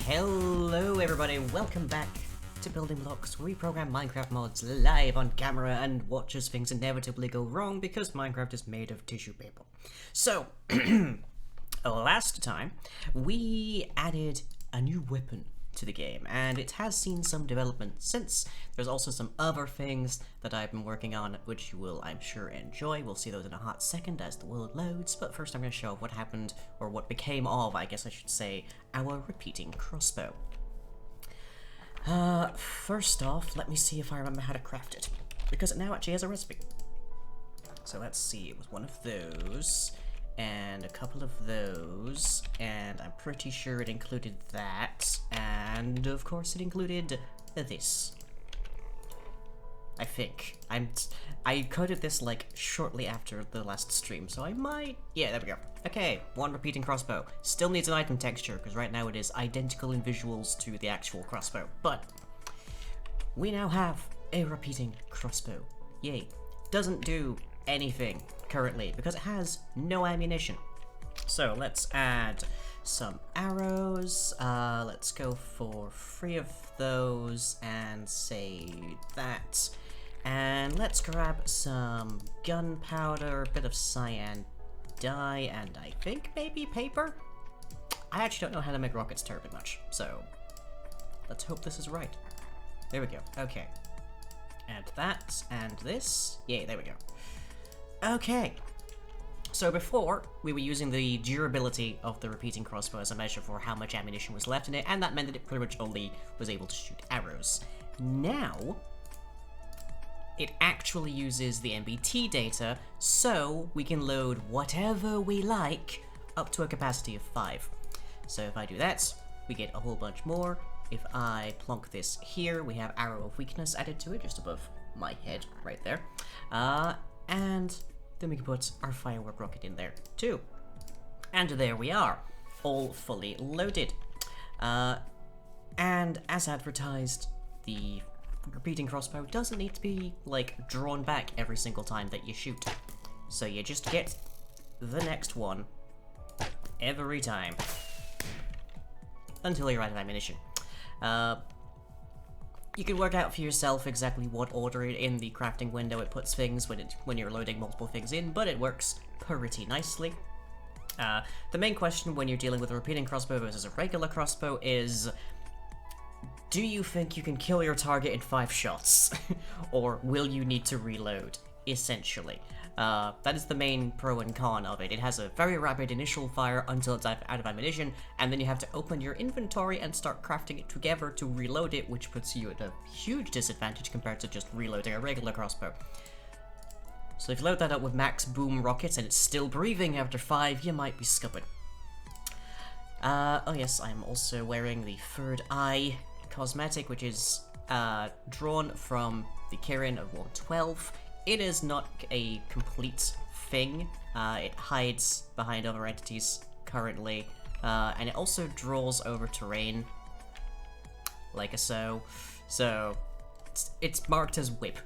Hello everybody, welcome back to Building Blocks. We program Minecraft mods live on camera and watch as things inevitably go wrong because Minecraft is made of tissue paper. So, last time we added a new weapon to the game and it has seen some development since. There's also some other things that I've been working on which you will, I'm sure, enjoy. We'll see those in a hot second as the world loads, but first I'm going to show what happened, or what became of, I guess I should say, our repeating crossbow. First off, let me see if I remember how to craft it, because it now actually has a recipe. So let's see, it was one of those, and a couple of those, and I'm pretty sure it included that, and of course it included this. I think. I coded this like shortly after the last stream, so I might... Yeah, there we go. Okay, one repeating crossbow. Still needs an item texture, because right now it is identical in visuals to the actual crossbow, but we now have a repeating crossbow. Yay. Doesn't do anything currently because it has no ammunition. So let's add some arrows. Let's go for 3 of those and say that. And let's grab some gunpowder, a bit of cyan dye, and I think maybe paper? I actually don't know how to make rockets terribly much, so let's hope this is right. There we go. Okay. And that, and this. Yay, there we go. Okay. So before, we were using the durability of the repeating crossbow as a measure for how much ammunition was left in it, and that meant that it pretty much only was able to shoot arrows. Now, it actually uses the MBT data, so we can load whatever we like up to a capacity of 5. So if I do that, we get a whole bunch more. If I plonk this here, we have Arrow of Weakness added to it, just above my head, right there. And then we can put our firework rocket in there, too. And there we are, all fully loaded. And as advertised, the repeating crossbow doesn't need to be, like, drawn back every single time that you shoot. So you just get the next one every time until you're out of ammunition. You can work out for yourself exactly what order in the crafting window it puts things when you're loading multiple things in, but it works pretty nicely. The main question when you're dealing with a repeating crossbow versus a regular crossbow is, do you think you can kill your target in 5 shots? Or will you need to reload, essentially? That is the main pro and con of it. It has a very rapid initial fire until it's out of ammunition, and then you have to open your inventory and start crafting it together to reload it, which puts you at a huge disadvantage compared to just reloading a regular crossbow. So if you load that up with max boom rockets and it's still breathing after 5, you might be scupping. Oh yes, I'm also wearing the Third Eye cosmetic, which is drawn from the Kirin of 112. It is not a complete thing. It hides behind other entities currently, and it also draws over terrain, like so. So it's marked as whip,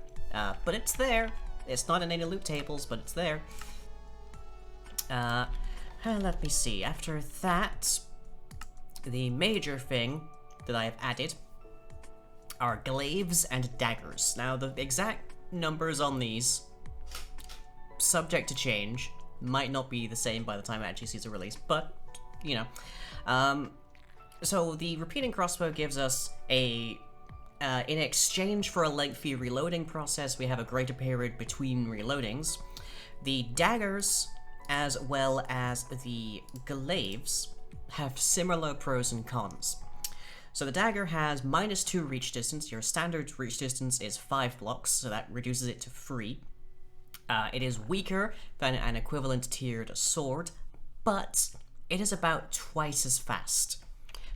but it's there. It's not in any loot tables, but it's there. Let me see. After that, the major thing that I have added are glaives and daggers. Now, the exact numbers on these, subject to change, might not be the same by the time it actually sees a release, but, you know. So the repeating crossbow gives us a, in exchange for a lengthy reloading process, we have a greater period between reloadings. The daggers, as well as the glaives, have similar pros and cons. So the dagger has -2 reach distance. Your standard reach distance is 5 blocks, so that reduces it to 3. It is weaker than an equivalent tiered sword, but it is about twice as fast.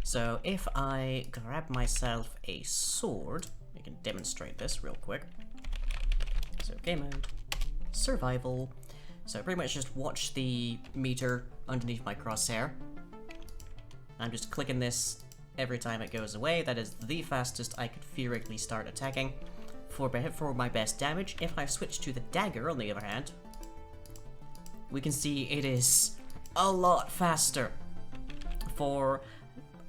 So if I grab myself a sword, I can demonstrate this real quick. So game mode, survival. So pretty much just watch the meter underneath my crosshair. I'm just clicking this every time it goes away. That is the fastest I could theoretically start attacking for my best damage. If I switch to the dagger, on the other hand, we can see it is a lot faster. For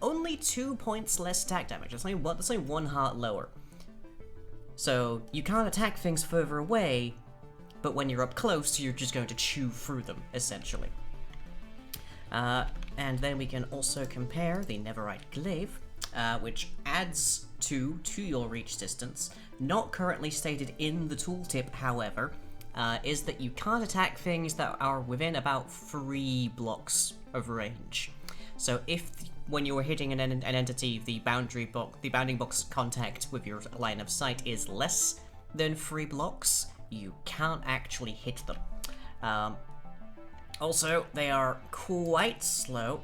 only 2 points less attack damage. That's only 1 heart lower. So you can't attack things further away, but when you're up close, you're just going to chew through them, essentially. And then we can also compare the Neverite Glaive, which adds 2 to your reach distance. Not currently stated in the tooltip, however, is that you can't attack things that are within about 3 blocks of range. So if when you are hitting an entity, the bounding box contact with your line of sight is less than 3 blocks, you can't actually hit them. Also, they are quite slow,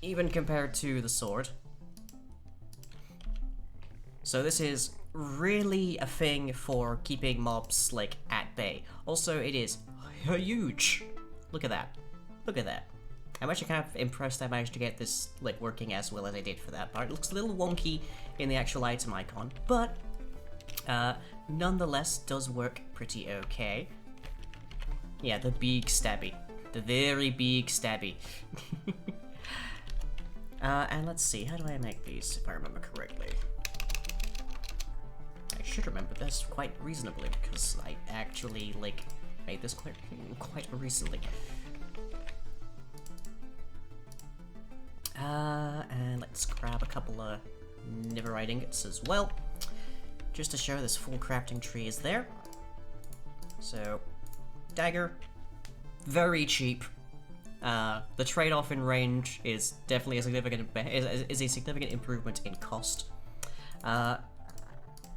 even compared to the sword. So this is really a thing for keeping mobs, like, at bay. Also, it is huge. Look at that. Look at that. I'm actually kind of impressed I managed to get this, like, working as well as I did for that part. It looks a little wonky in the actual item icon, but nonetheless does work pretty okay. Yeah, the big stabby. The very big stabby. And let's see, how do I make these, if I remember correctly? I should remember this quite reasonably, because I actually, like, made this quite recently. And let's grab a couple of Neverite ingots as well, just to show this full crafting tree is there. So, dagger, very cheap. The trade-off in range is definitely a significant improvement in cost.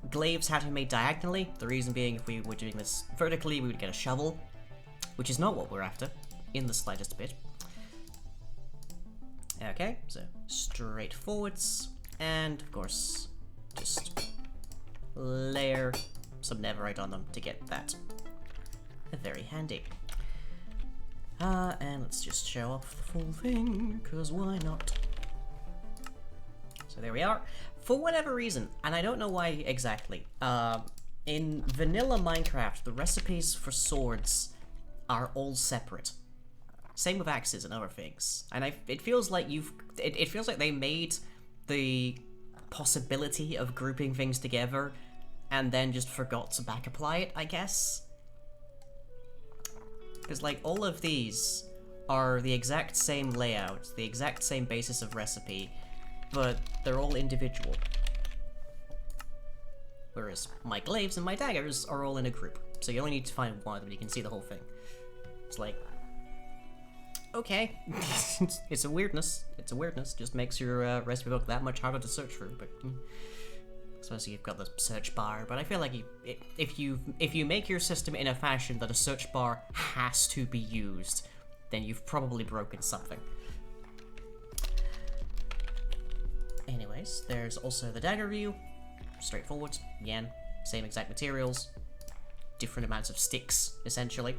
Glaives had to be made diagonally. The reason being, if we were doing this vertically, we would get a shovel, which is not what we're after in the slightest bit. Okay, so straight forwards, and of course, just layer some Neverite on them to get that. Very handy. And let's just show off the full thing, because why not? So there we are. For whatever reason, and I don't know why exactly, in vanilla Minecraft, the recipes for swords are all separate. Same with axes and other things. And it feels like it feels like they made the possibility of grouping things together and then just forgot to back apply it, I guess. Because, like, all of these are the exact same layout, the exact same basis of recipe, but they're all individual. Whereas my glaives and my daggers are all in a group, so you only need to find one of them, you can see the whole thing. It's like, okay, it's a weirdness, just makes your recipe book that much harder to search through, but especially you've got the search bar, but I feel like if you make your system in a fashion that a search bar has to be used, then you've probably broken something. Anyways, there's also the dagger view, straightforward, again, same exact materials, different amounts of sticks, essentially.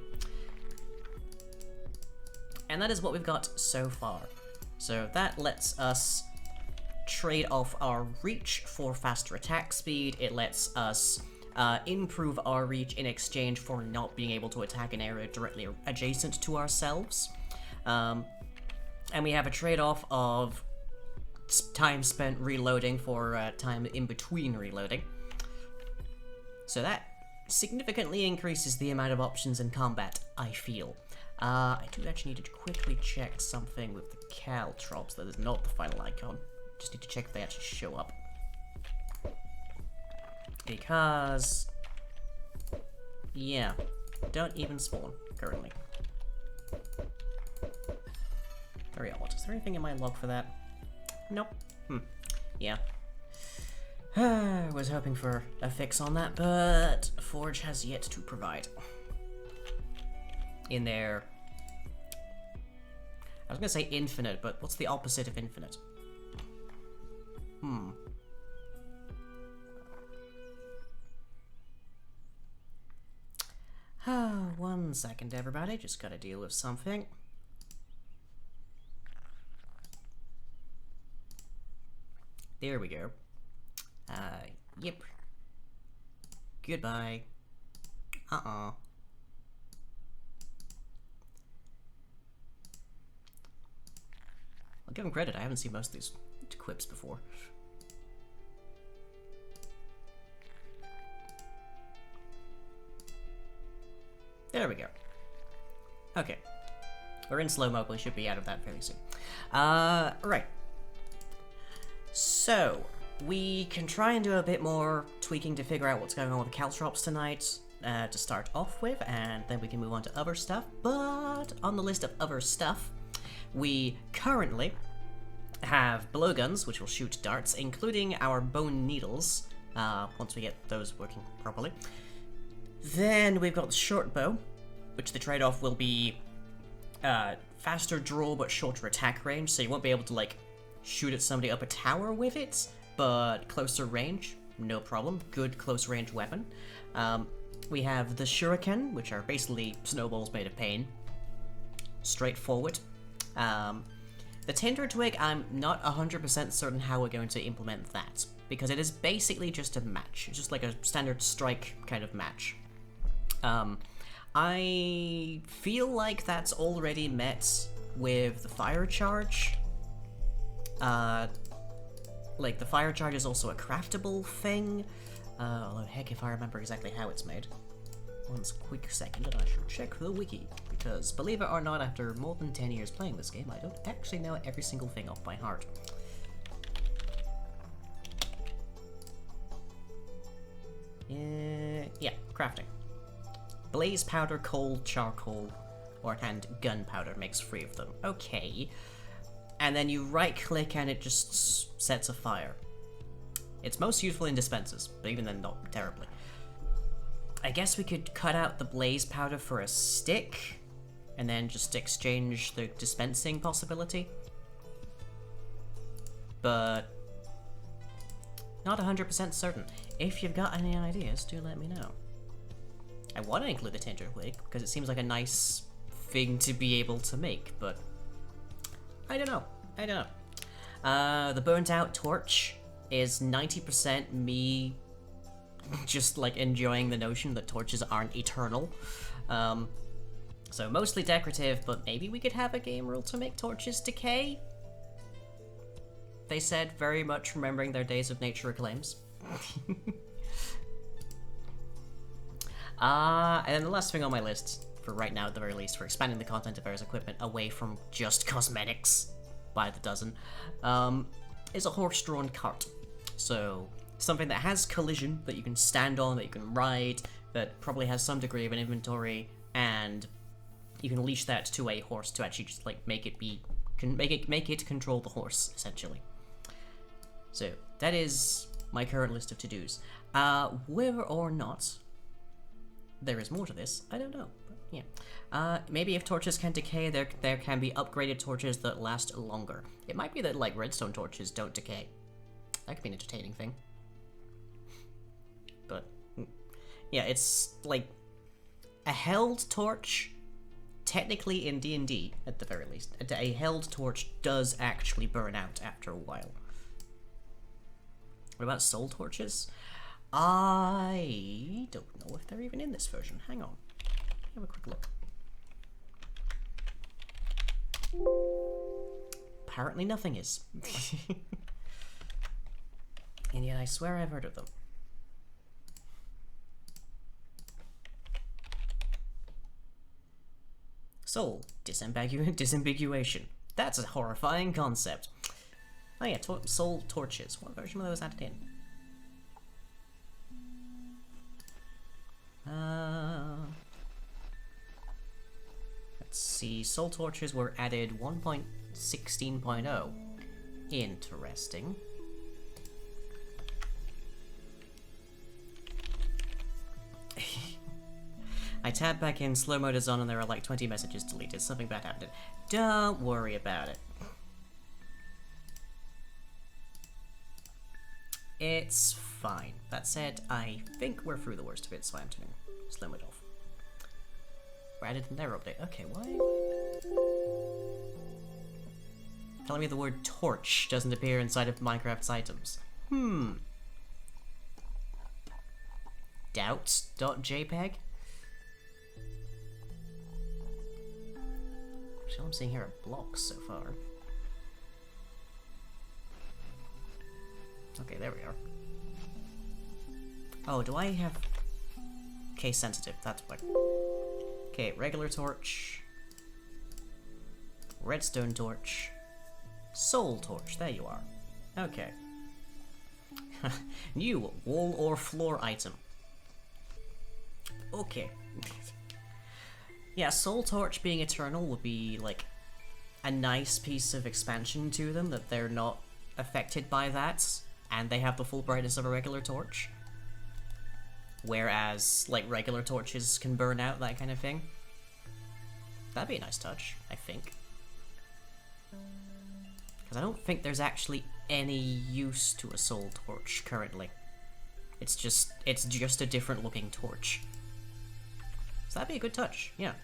And that is what we've got so far. So that lets us trade off our reach for faster attack speed. It lets us improve our reach in exchange for not being able to attack an area directly adjacent to ourselves. And we have a trade-off of time spent reloading for time in between reloading. So that significantly increases the amount of options in combat, I feel. I do actually need to quickly check something with the caltrops. That is not the final icon. Just need to check if they actually show up. Because, yeah, don't even spawn currently. Very odd. Is there anything in my log for that? Nope. Yeah. I was hoping for a fix on that, but Forge has yet to provide. In their... I was gonna say infinite, but what's the opposite of infinite? One second, everybody. Just gotta deal with something. There we go. Yep. Goodbye. I'll give him credit, I haven't seen most of these quips before. There we go. Okay. We're in slow-mo, but we should be out of that fairly soon. Right. So, we can try and do a bit more tweaking to figure out what's going on with the caltrops tonight to start off with, and then we can move on to other stuff. But on the list of other stuff, we currently have blowguns, which will shoot darts, including our bone needles, once we get those working properly. Then we've got the shortbow, which the trade-off will be faster draw but shorter attack range, so you won't be able to, like, shoot at somebody up a tower with it, but closer range, no problem. Good close-range weapon. We have the shuriken, which are basically snowballs made of pain. Straightforward. The tinder twig, I'm not 100% certain how we're going to implement that, because it is basically just a match. It's just like a standard strike kind of match. I feel like that's already met with the fire charge. Like, the fire charge is also a craftable thing. Although, heck, if I remember exactly how it's made. One quick second, and I should check the wiki. Because, believe it or not, after more than 10 years playing this game, I don't actually know every single thing off by heart. Yeah, crafting. Blaze powder, coal, charcoal, and gunpowder makes 3 of them. Okay. And then you right-click and it just sets a fire. It's most useful in dispensers, but even then not terribly. I guess we could cut out the blaze powder for a stick, and then just exchange the dispensing possibility. But not 100% certain. If you've got any ideas, do let me know. I want to include the tinder twig, because it seems like a nice thing to be able to make, but I don't know. The burnt out torch is 90% me just like enjoying the notion that torches aren't eternal. So mostly decorative, but maybe we could have a game rule to make torches decay? They said, very much remembering their days of nature acclaims. And then the last thing on my list, for right now at the very least, for expanding the content of Air's equipment away from just cosmetics by the dozen, is a horse-drawn cart. So, something that has collision, that you can stand on, that you can ride, that probably has some degree of an inventory, and you can leash that to a horse to actually just, like, make it control the horse, essentially. So, that is my current list of to-dos. Whether or not there is more to this, I don't know. But yeah. Maybe if torches can decay, there can be upgraded torches that last longer. It might be that, like, redstone torches don't decay. That could be an entertaining thing. But, yeah, it's, like, a held torch, technically in D&D, at the very least, a held torch does actually burn out after a while. What about soul torches? I don't know if they're even in this version. Hang on. Have a quick look. Apparently nothing is. And yet I swear I've heard of them. Soul disambiguation. That's a horrifying concept. Oh yeah, soul torches. What version were those added in? Let's see. Soul torches were added 1.16.0. Interesting. I tabbed back in, slow mode is on, and there are like 20 messages deleted. Something bad happened. Don't worry about it. It's fine. That said, I think we're through the worst of it, so I'm turning slow mode off. We're added in their update. Okay, why? Telling me the word torch doesn't appear inside of Minecraft's items. Doubts.jpg? All I'm seeing here are blocks so far. Okay, there we are. Oh, do I have... Case sensitive, that's what. Okay, regular torch. Redstone torch. Soul torch, there you are. Okay. New wall or floor item. Okay. Yeah, soul torch being eternal would be, like, a nice piece of expansion to them, that they're not affected by that, and they have the full brightness of a regular torch. Whereas, like, regular torches can burn out, that kind of thing. That'd be a nice touch, I think. Because I don't think there's actually any use to a soul torch currently. It's just a different looking torch. So that'd be a good touch, yeah.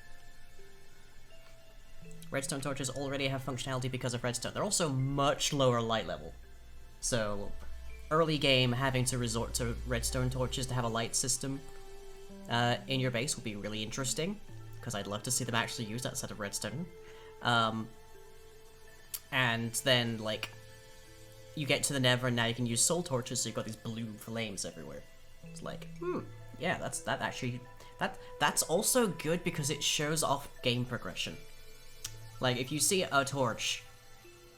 Redstone torches already have functionality because of redstone. They're also much lower light level. So, early game having to resort to redstone torches to have a light system in your base would be really interesting, because I'd love to see them actually use that set of redstone. And then, like, you get to the Nether and now you can use soul torches, so you've got these blue flames everywhere. It's like, yeah, that's also good because it shows off game progression. Like, if you see a torch,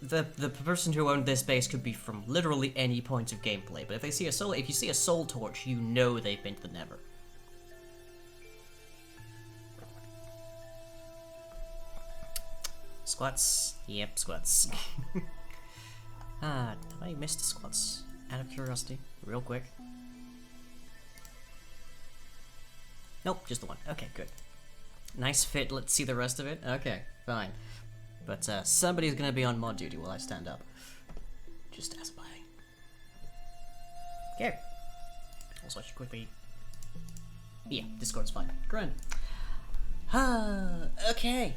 the person who owned this base could be from literally any point of gameplay, but if you see a soul torch, you know they've been to the Nether. Squats. Yep, squats. Have I missed squats? Out of curiosity, real quick. Nope, just the one. Okay, good. Nice fit, let's see the rest of it. Okay, fine. But somebody's gonna be on mod duty while I stand up. Just as by. Okay. Also, I should quickly... Yeah, Discord's fine. Grand. Okay.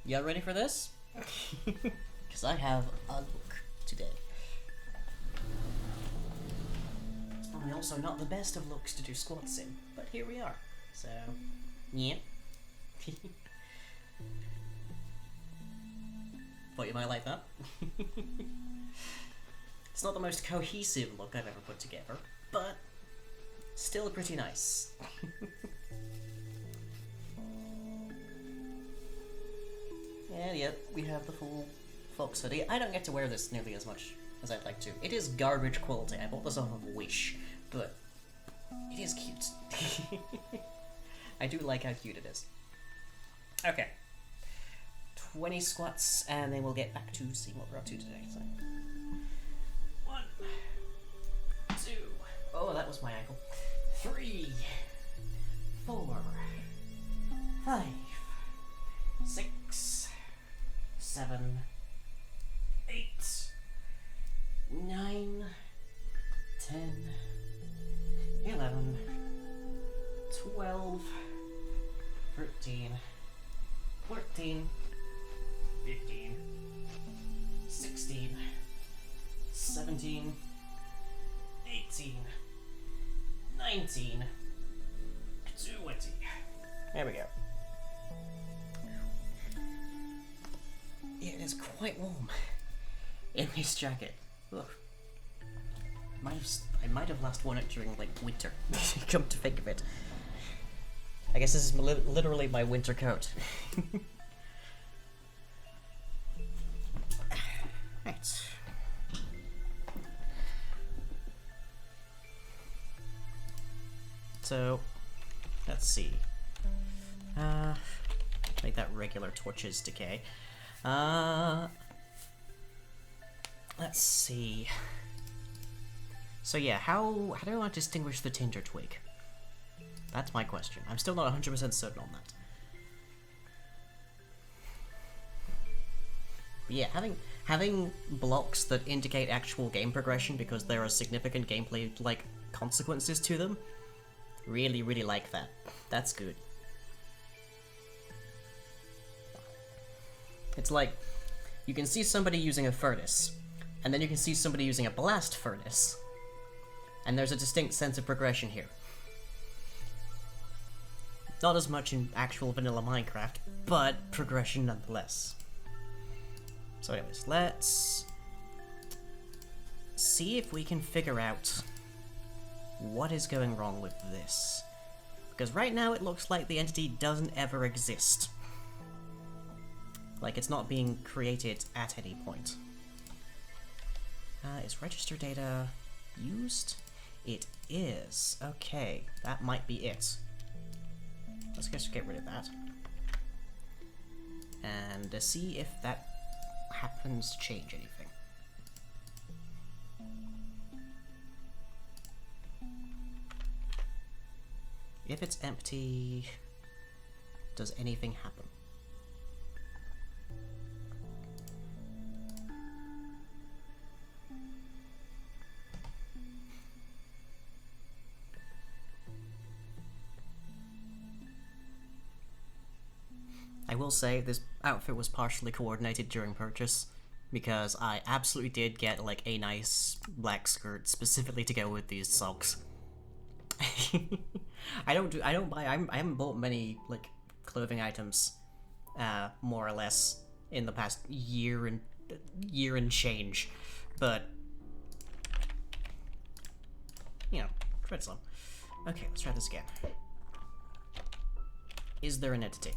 Y'all ready for this? Because I have a look today. It's probably also not the best of looks to do squats in, but here we are. So, yeah. Thought you might like that. It's not the most cohesive look I've ever put together, but still pretty nice. And yeah, we have the full Fox hoodie. I don't get to wear this nearly as much as I'd like to. It is garbage quality. I bought this off of Wish, but it is cute. I do like how cute it is. Okay. 20 squats, and then we'll get back to seeing what we're up to today. So. 1, 2, oh, that was my ankle. 3, 4, 5, 6, 7, 8, 9, 10, 11, 12, 13, 14, 15, 16, 17, 18, 19, 20. There we go. It is quite warm in this jacket. Ugh. I might have last worn it during, like, winter. Come to think of it. I guess this is literally my winter coat. Right. So, let's see. Make that regular torches decay. Let's see. So yeah, how do I distinguish the tinder twig? That's my question. I'm still not 100% certain on that. But yeah, having blocks that indicate actual game progression because there are significant gameplay like consequences to them, really like that. That's good. It's like you can see somebody using a furnace, and then you can see somebody using a blast furnace, and there's a distinct sense of progression here. Not as much in actual vanilla Minecraft, but progression nonetheless. So anyways, let's see if we can figure out what is going wrong with this. Because right now it looks like the entity doesn't ever exist. Like it's not being created at any point. Is register data used? It is. Okay, that might be it. Let's just get rid of that. And see if that happens to change anything. If it's empty, does anything happen? I will say this outfit was partially coordinated during purchase, because I absolutely did get like a nice black skirt specifically to go with these socks. I haven't bought many like clothing items, more or less in the past year and change, but you know, tried some. Okay, let's try this again. Is there an entity?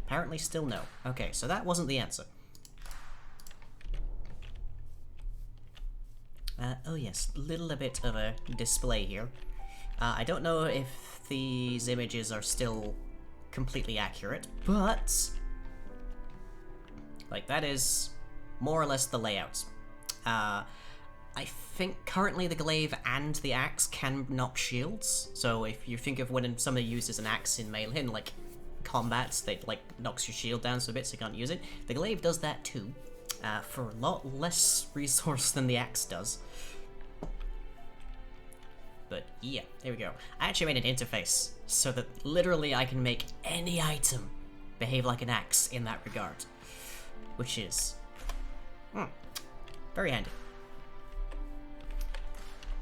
Apparently still no. Okay, so that wasn't the answer. Oh yes, little bit of a display here. I don't know if these images are still completely accurate, but like that is more or less the layout. I think currently the glaive and the axe can knock shields, so if you think of when somebody uses an axe in melee, in like combats, they like knocks your shield down so a bit so you can't use it. The glaive does that too, for a lot less resource than the axe does. But yeah, here we go. I actually made an interface so that literally I can make any item behave like an axe in that regard, which is very handy.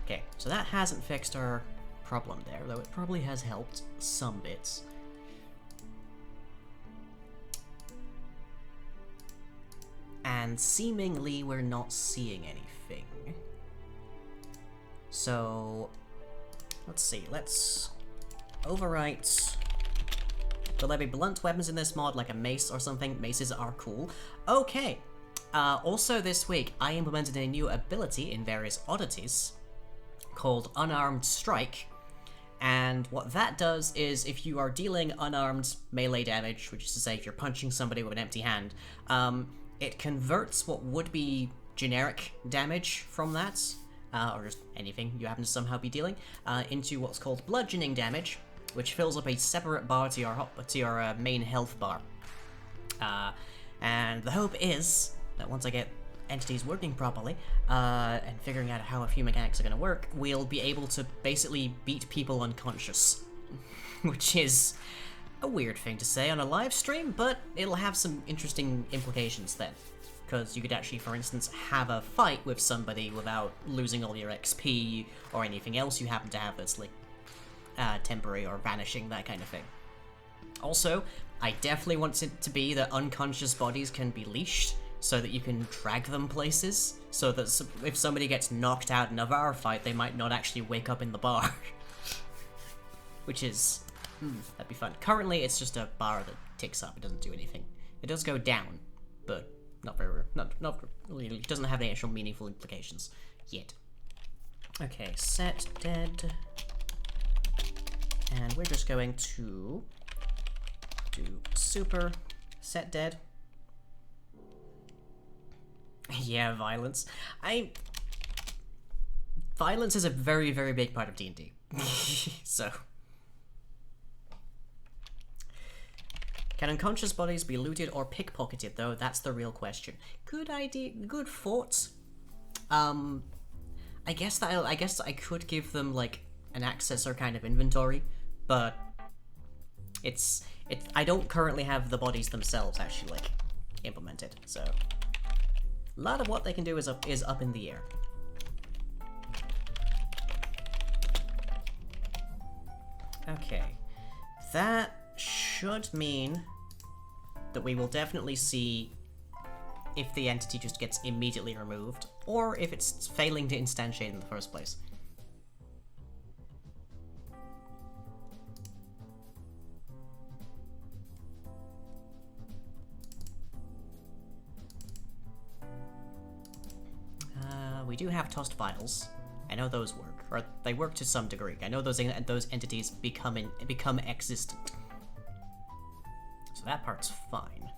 Okay, so that hasn't fixed our problem there, though it probably has helped some bits. And seemingly we're not seeing anything. So let's see, let's overwrite. Will there be blunt weapons in this mod, like a mace or something? Maces are cool. Okay. Also this week, I implemented a new ability in various oddities called Unarmed Strike. And what that does is if you are dealing unarmed melee damage, which is to say if you're punching somebody with an empty hand, it converts what would be generic damage from that, or just anything you happen to somehow be dealing, into what's called bludgeoning damage, which fills up a separate bar to your main health bar. And the hope is that once I get entities working properly, and figuring out how a few mechanics are going to work, we'll be able to basically beat people unconscious. Which is a weird thing to say on a live stream, but it'll have some interesting implications then. Because you could actually, for instance, have a fight with somebody without losing all your XP or anything else you happen to have that's like temporary or vanishing, that kind of thing. Also, I definitely want it to be that unconscious bodies can be leashed, so that you can drag them places, so that if somebody gets knocked out in a bar fight, they might not actually wake up in the bar. Which is, that'd be fun. Currently, it's just a bar that ticks up, it doesn't do anything. It does go down, but not very, not really, it doesn't have any actual meaningful implications yet. Okay, set dead. And we're just going to do super set dead. Yeah, violence. Violence is a very, very big part of D&D. So. Can unconscious bodies be looted or pickpocketed, though? That's the real question. Good idea. Good thought. I guess I could give them, like, an accessor kind of inventory, but I don't currently have the bodies themselves actually, like, implemented, so. A lot of what they can do is up in the air. Okay, that should mean that we will definitely see if the entity just gets immediately removed, or if it's failing to instantiate in the first place. We do have tossed vials. I know those work, or they work to some degree. I know those entities become existent, so that part's fine.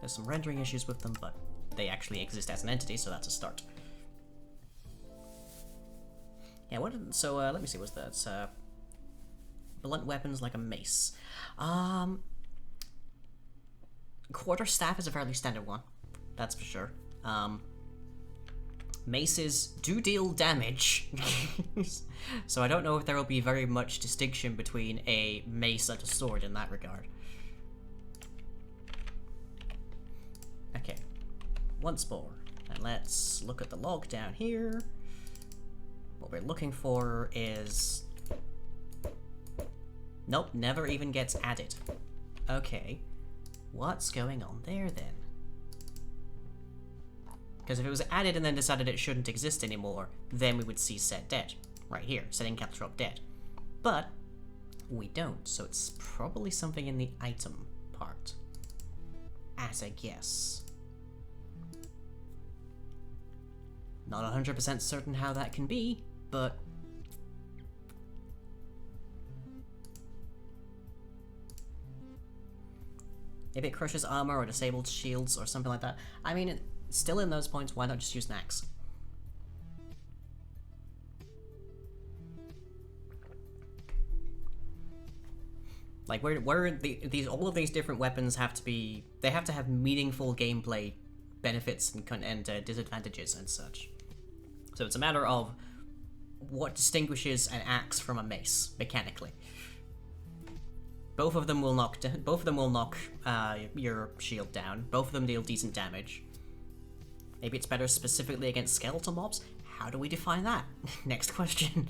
There's some rendering issues with them, but they actually exist as an entity, so that's a start. Yeah, so let me see, what's that? Blunt weapons like a mace. Quarterstaff is a fairly standard one, that's for sure. Maces do deal damage, so I don't know if there will be very much distinction between a mace and a sword in that regard. Okay, once more, and let's look at the log down here. What we're looking for is... Nope, never even gets added. Okay, what's going on there then? Because if it was added and then decided it shouldn't exist anymore, then we would see set dead. Right here, setting caltrop dead. But we don't, so it's probably something in the item part. As a guess. Not 100% certain how that can be, but... if it crushes armor or disables shields or something like that. I mean, still in those points, why not just use an axe? Like, all of these different weapons have to be... they have to have meaningful gameplay benefits and disadvantages and such. So it's a matter of what distinguishes an axe from a mace, mechanically. Both of them will knock your shield down. Both of them deal decent damage. Maybe it's better specifically against skeletal mobs? How do we define that? Next question.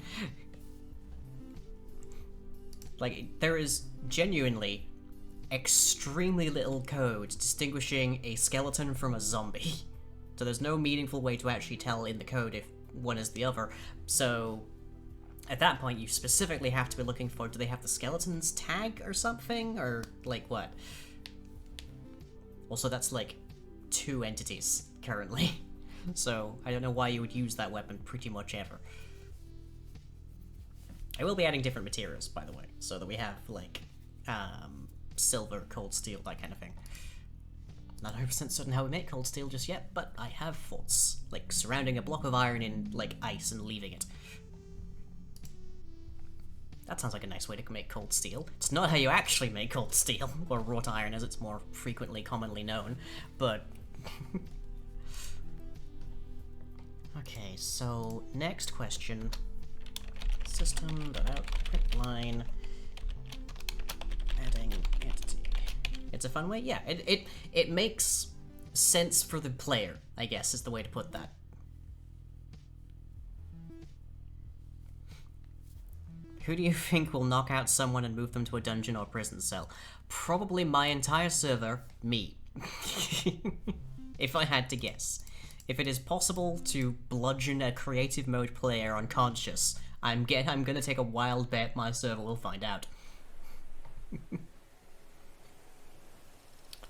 Like, there is genuinely extremely little code distinguishing a skeleton from a zombie. So there's no meaningful way to actually tell in the code if one is the other. So at that point, you specifically have to be looking for, do they have the skeleton's tag or something? Or, like, what? Also, that's, like, 2 entities currently. So I don't know why you would use that weapon pretty much ever. I will be adding different materials, by the way, so that we have, like, silver, cold steel, that kind of thing. Not 100% certain how we make cold steel just yet, but I have thoughts. Like, surrounding a block of iron in, like, ice and leaving it. That sounds like a nice way to make cold steel. It's not how you actually make cold steel, or wrought iron as it's more commonly known, but... Okay, so next question. System.out.println adding entity. It's a fun way? Yeah, it makes sense for the player, I guess, is the way to put that. Who do you think will knock out someone and move them to a dungeon or prison cell? Probably my entire server, me. If I had to guess. If it is possible to bludgeon a creative mode player unconscious, I'm gonna take a wild bet my server will find out.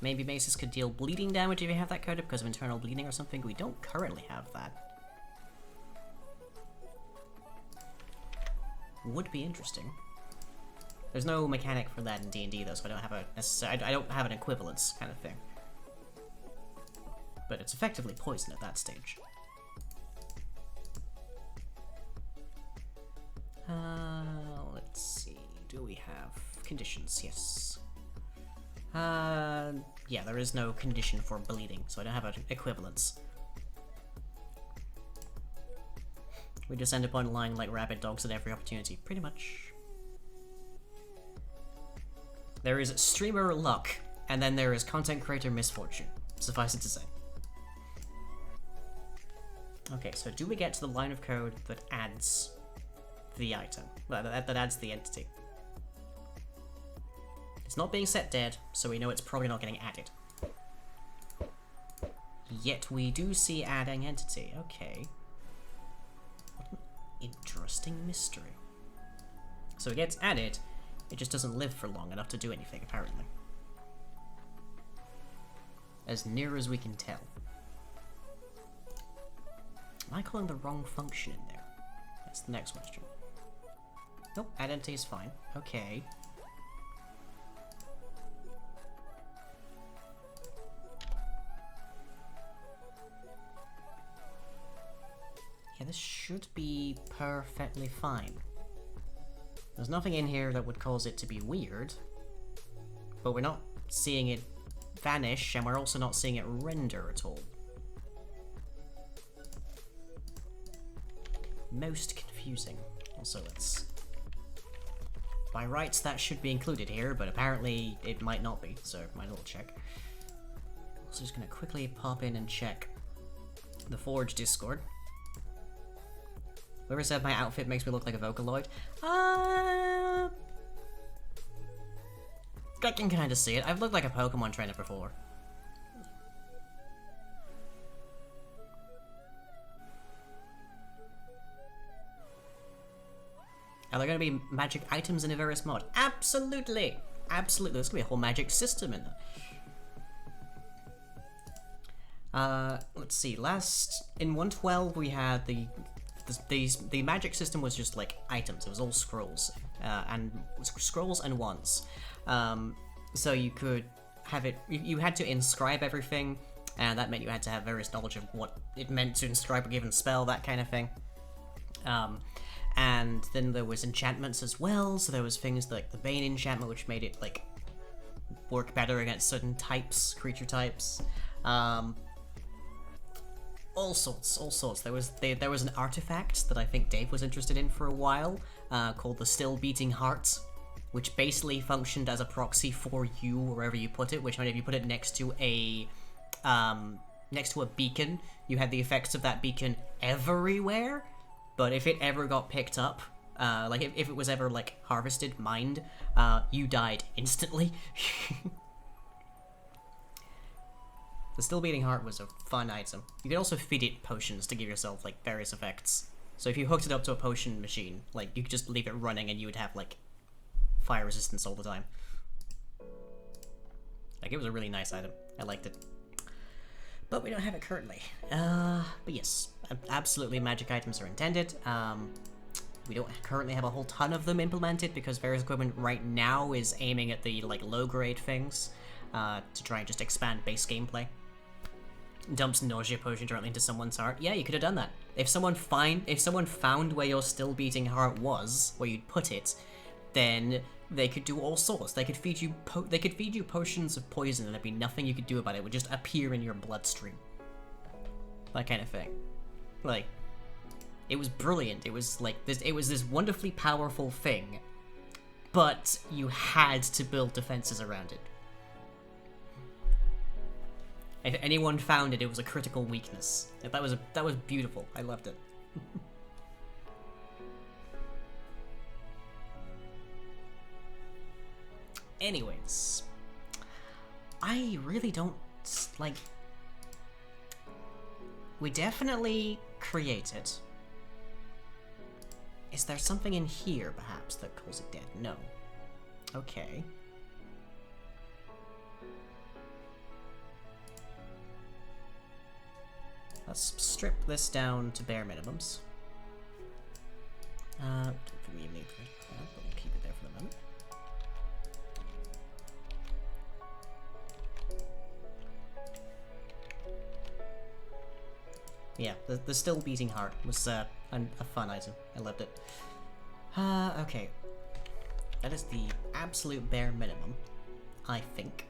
Maybe maces could deal bleeding damage if you have that coded because of internal bleeding or something. We don't currently have that. Would be interesting. There's no mechanic for that in D&D though, so I don't have I don't have an equivalence kind of thing. But it's effectively poison at that stage. Let's see. Do we have conditions? Yes. Yeah, there is no condition for bleeding, so I don't have an equivalence. We just end up on lying like rabid dogs at every opportunity, pretty much. There is streamer luck, and then there is content creator misfortune. Suffice it to say. Okay, so do we get to the line of code that adds the item. That adds the entity. It's not being set dead, so we know it's probably not getting added. Yet we do see adding entity. Okay. What an interesting mystery. So it gets added, it just doesn't live for long enough to do anything, apparently. As near as we can tell. Am I calling the wrong function in there? That's the next question. Nope, add entity is fine. Okay. Yeah, this should be perfectly fine. There's nothing in here that would cause it to be weird, but we're not seeing it vanish, and we're also not seeing it render at all. Most confusing. Also, it's... By rights, that should be included here, but apparently it might not be, so might as well check. Also, just gonna quickly pop in and check the Forge Discord. Whoever said my outfit makes me look like a Vocaloid? I can kind of see it. I've looked like a Pokemon trainer before. Are there going to be magic items in a various mod? Absolutely! Absolutely. There's going to be a whole magic system in there. Let's see. In 112 we had the magic system was just like items. It was all scrolls, and wands. So you could have it. You had to inscribe everything, and that meant you had to have various knowledge of what it meant to inscribe a given spell, that kind of thing. And then there was enchantments as well. So there was things like the Bane enchantment, which made it like work better against certain types, creature types. All sorts. There was an artifact that I think Dave was interested in for a while, called the Still Beating Heart, which basically functioned as a proxy for you wherever you put it. Which meant if you put it next to a beacon, you had the effects of that beacon everywhere. But if it ever got picked up, like if it was ever like harvested, mined, you died instantly. The Still Beating Heart was a fun item. You could also feed it potions to give yourself, like, various effects. So if you hooked it up to a potion machine, like, you could just leave it running and you would have, like, fire resistance all the time. Like, it was a really nice item. I liked it. But we don't have it currently. But yes, absolutely magic items are intended. We don't currently have a whole ton of them implemented because various equipment right now is aiming at the, like, low-grade things to try and just expand base gameplay. Dumps nausea potion directly into someone's heart. Yeah, you could have done that. If someone found where your Still Beating Heart was, where you'd put it, then they could do all sorts. They could feed you potions of poison, and there'd be nothing you could do about it. It would just appear in your bloodstream. That kind of thing. Like, it was brilliant. It was like this. It was this wonderfully powerful thing, but you had to build defenses around it. If anyone found it, it was a critical weakness. That was beautiful. I loved it. Anyways, I really don't like. We definitely created. Is there something in here, perhaps, that calls it dead? No. Okay. Let's strip this down to bare minimums. Don't really need that, but we'll keep it there for the moment. Yeah, the Still Beating Heart was a fun item. I loved it. Okay. That is the absolute bare minimum, I think.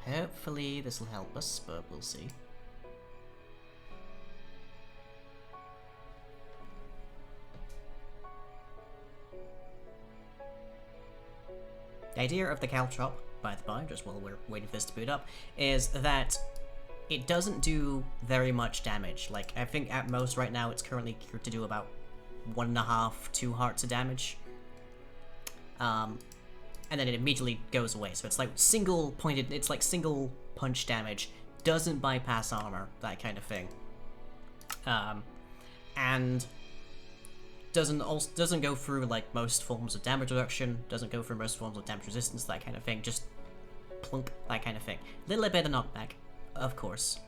Hopefully this will help us, but we'll see. The idea of the caltrop by the by, just while we're waiting for this to boot up, is that it doesn't do very much damage. Like, I think at most right now it's currently geared to do about 1.5, 2 hearts of damage. And then it immediately goes away. So it's like single punch damage, doesn't bypass armor, that kind of thing. And doesn't go through like most forms of damage reduction, doesn't go through most forms of damage resistance, that kind of thing, just plunk, that kind of thing. Little bit of knockback, of course.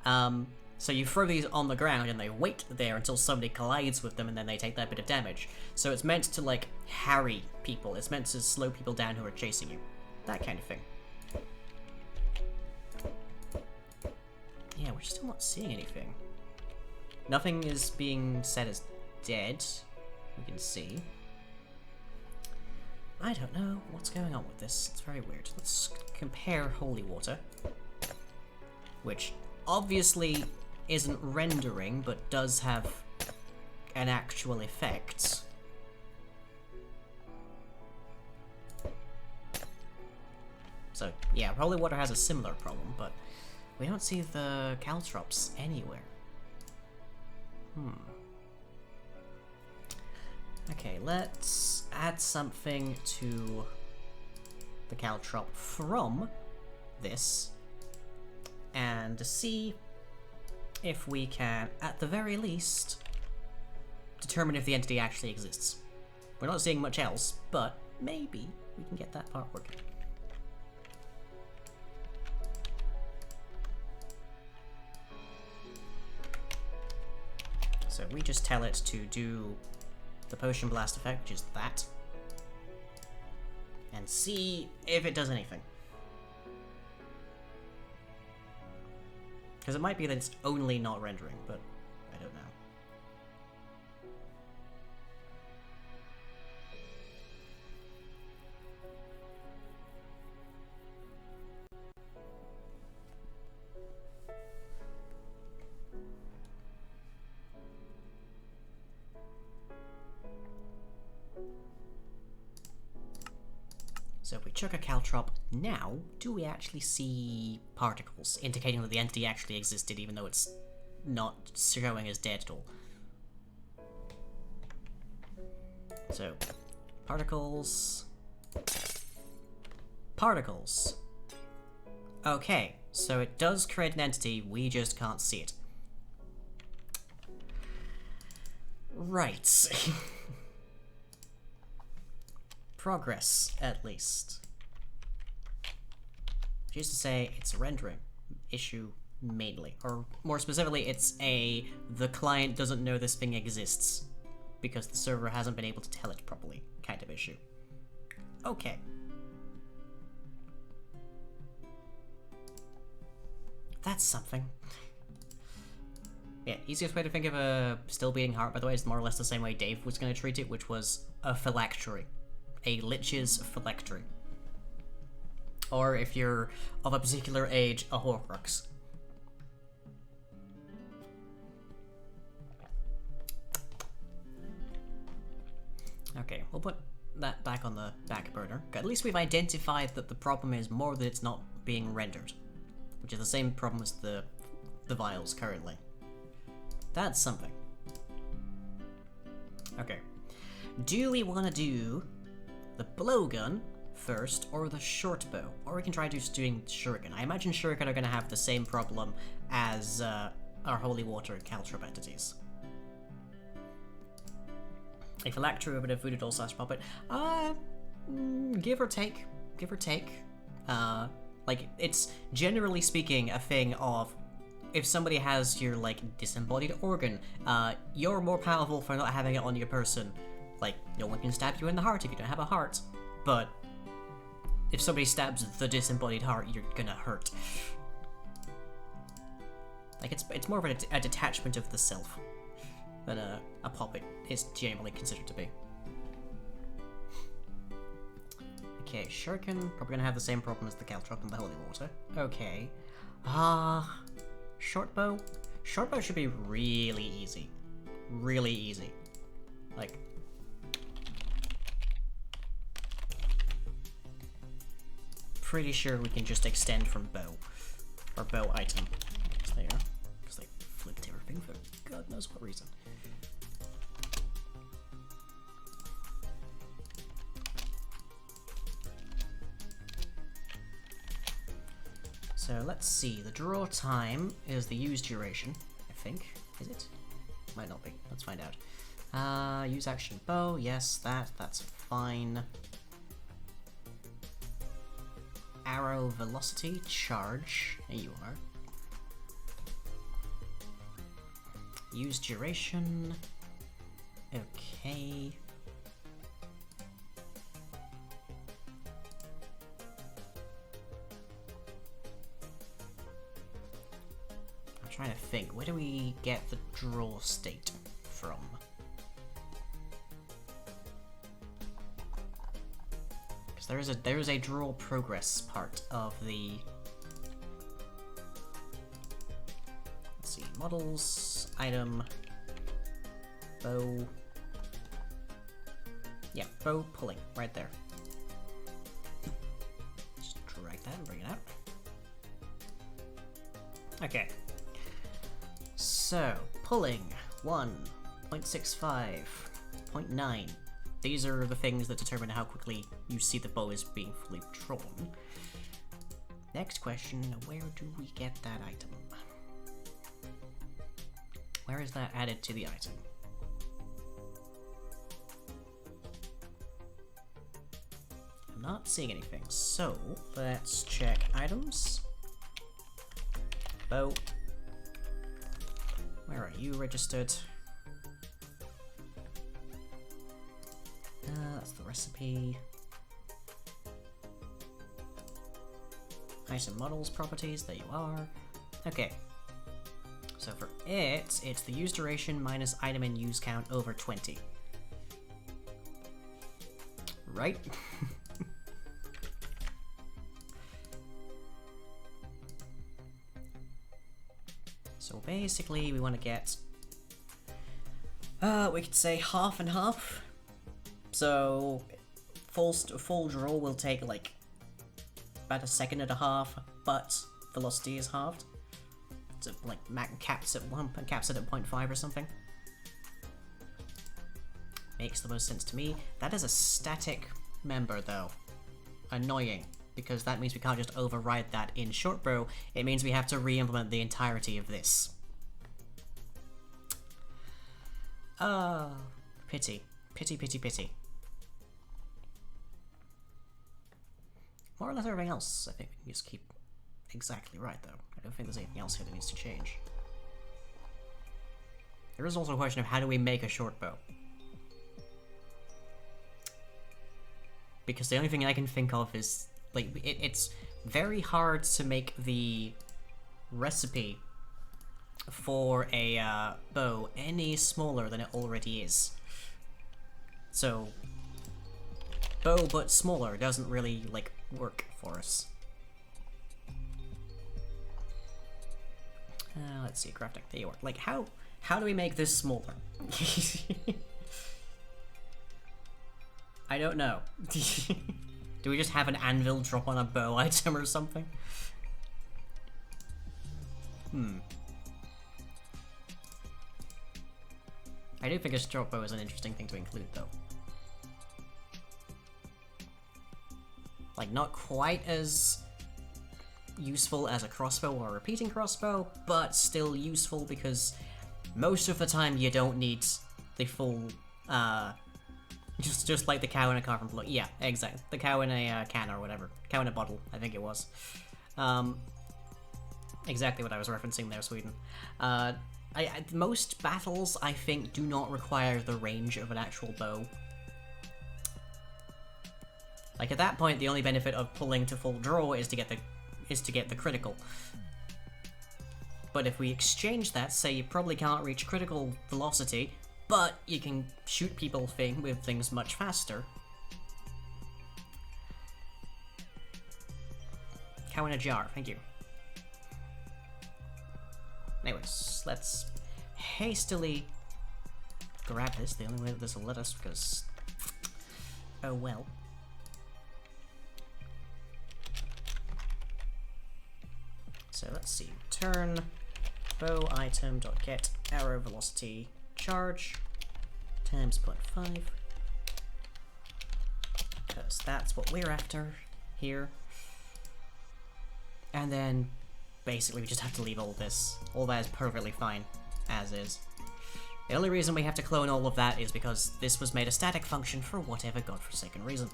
So you throw these on the ground and they wait there until somebody collides with them and then they take that bit of damage. So it's meant to like harry people, it's meant to slow people down who are chasing you. That kind of thing. Yeah, we're still not seeing anything. Nothing is being said as dead, we can see. I don't know what's going on with this, it's very weird. Let's compare holy water, which obviously isn't rendering, but does have an actual effect. So, yeah, holy water has a similar problem, but we don't see the caltrops anywhere. Okay, let's add something to the caltrop from this, and see if we can, at the very least, determine if the entity actually exists. We're not seeing much else, but maybe we can get that part working. So we just tell it to do the potion blast effect, which is that, and see if it does anything. Because it might be that it's only not rendering, but I don't know. So if we chuck a caltrop now, do we actually see particles, indicating that the entity actually existed, even though it's not showing as dead at all? So, particles... Particles. Okay, so it does create an entity, we just can't see it. Right. Progress, at least. Which is to say, it's a rendering issue mainly. Or more specifically, it's a the client doesn't know this thing exists because the server hasn't been able to tell it properly kind of issue. Okay. That's something. Yeah, easiest way to think of a still beating heart, by the way, is more or less the same way Dave was going to treat it, which was a phylactery. A lich's phylactery. Or if you're of a particular age, a horcrux. Okay, we'll put that back on the back burner. At least we've identified that the problem is more that it's not being rendered, which is the same problem as the vials currently. That's something. Okay. Do we want to do the blowgun first, or the shortbow? Or we can try just doing shuriken. I imagine shuriken are going to have the same problem as our holy water and caltrop entities. A phylactery with a bit of voodoo doll / puppet. Give or take. Give or take. Like, it's generally speaking a thing of, if somebody has your, like, disembodied organ, you're more powerful for not having it on your person. Like, no one can stab you in the heart if you don't have a heart, but if somebody stabs the disembodied heart, you're gonna hurt. Like, it's more of a detachment of the self than a puppet is generally considered to be. Okay, shuriken, probably gonna have the same problem as the caltrop and the holy water. Okay. Shortbow? Shortbow should be really easy. Really easy. Like, pretty sure we can just extend from bow. Or bow item. There. Because they flipped everything for God knows what reason. So let's see, the draw time is the use duration, I think. Is it? Might not be. Let's find out. Use action bow, yes, that's fine. Arrow velocity, charge, there you are. Use duration, okay. Trying to think, where do we get the draw state from? Because there is a draw progress part of the. Let's see, models, item, bow. Yeah, bow pulling right there. Just drag that and bring it out. Okay. So, pulling, 1.65, 0.9. These are the things that determine how quickly you see the bow is being fully drawn. Next question, where do we get that item? Where is that added to the item? I'm not seeing anything, so let's check items. Bow. Where are you registered? That's the recipe. Item models properties, there you are. Okay. So for it, it's the use duration minus item and use count over 20. Right? So basically, we want to get, we could say half and half. So full draw will take like about a second and a half, but velocity is halved. So like caps at 0.5 or something. Makes the most sense to me. That is a static member though. Annoying. Because that means we can't just override that in shortbow, it means we have to re-implement the entirety of this. Pity. Pity, pity, pity. More or less everything else, I think we can just keep exactly right, though. I don't think there's anything else here that needs to change. There is also a question of how do we make a shortbow? Because the only thing I can think of is like, it's very hard to make the recipe for a bow any smaller than it already is. So, bow but smaller doesn't really, like, work for us. Let's see, crafting. There you are. Like, how do we make this smaller? I don't know. Do we just have an anvil drop on a bow item or something? I do think a short bow is an interesting thing to include, though. Like, not quite as useful as a crossbow or a repeating crossbow, but still useful because most of the time you don't need the full, just like the cow in a carving block. Yeah, exactly. The cow in a can or whatever. Cow in a bottle, I think it was. Exactly what I was referencing there, Sweden. Most battles, I think, do not require the range of an actual bow. Like, at that point, the only benefit of pulling to full draw is to get the critical. But if we exchange that, say you probably can't reach critical velocity, but you can shoot people with things much faster. Cow in a jar, thank you. Anyways, let's hastily grab this, the only way that this will let us, because... oh well. So let's see. Turn bow item dot get arrow velocity charge times 0.5. Because that's what we're after here. And then basically we just have to leave all this. All that is perfectly fine as is. The only reason we have to clone all of that is because this was made a static function for whatever godforsaken reason.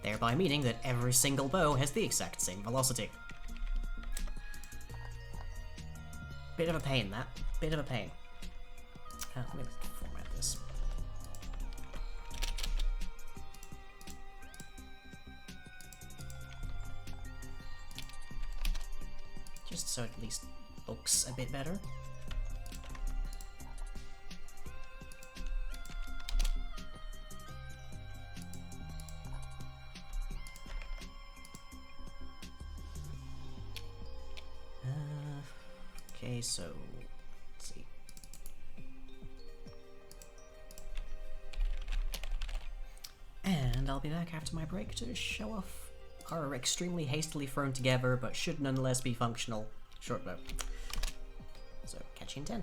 Thereby meaning that every single bow has the exact same velocity. Bit of a pain, that. Bit of a pain. Let me format this. Just so it at least looks a bit better. Okay, so let's see. And I'll be back after my break to show off our extremely hastily thrown together, but should nonetheless be functional, shortbow. So, catch you in 10.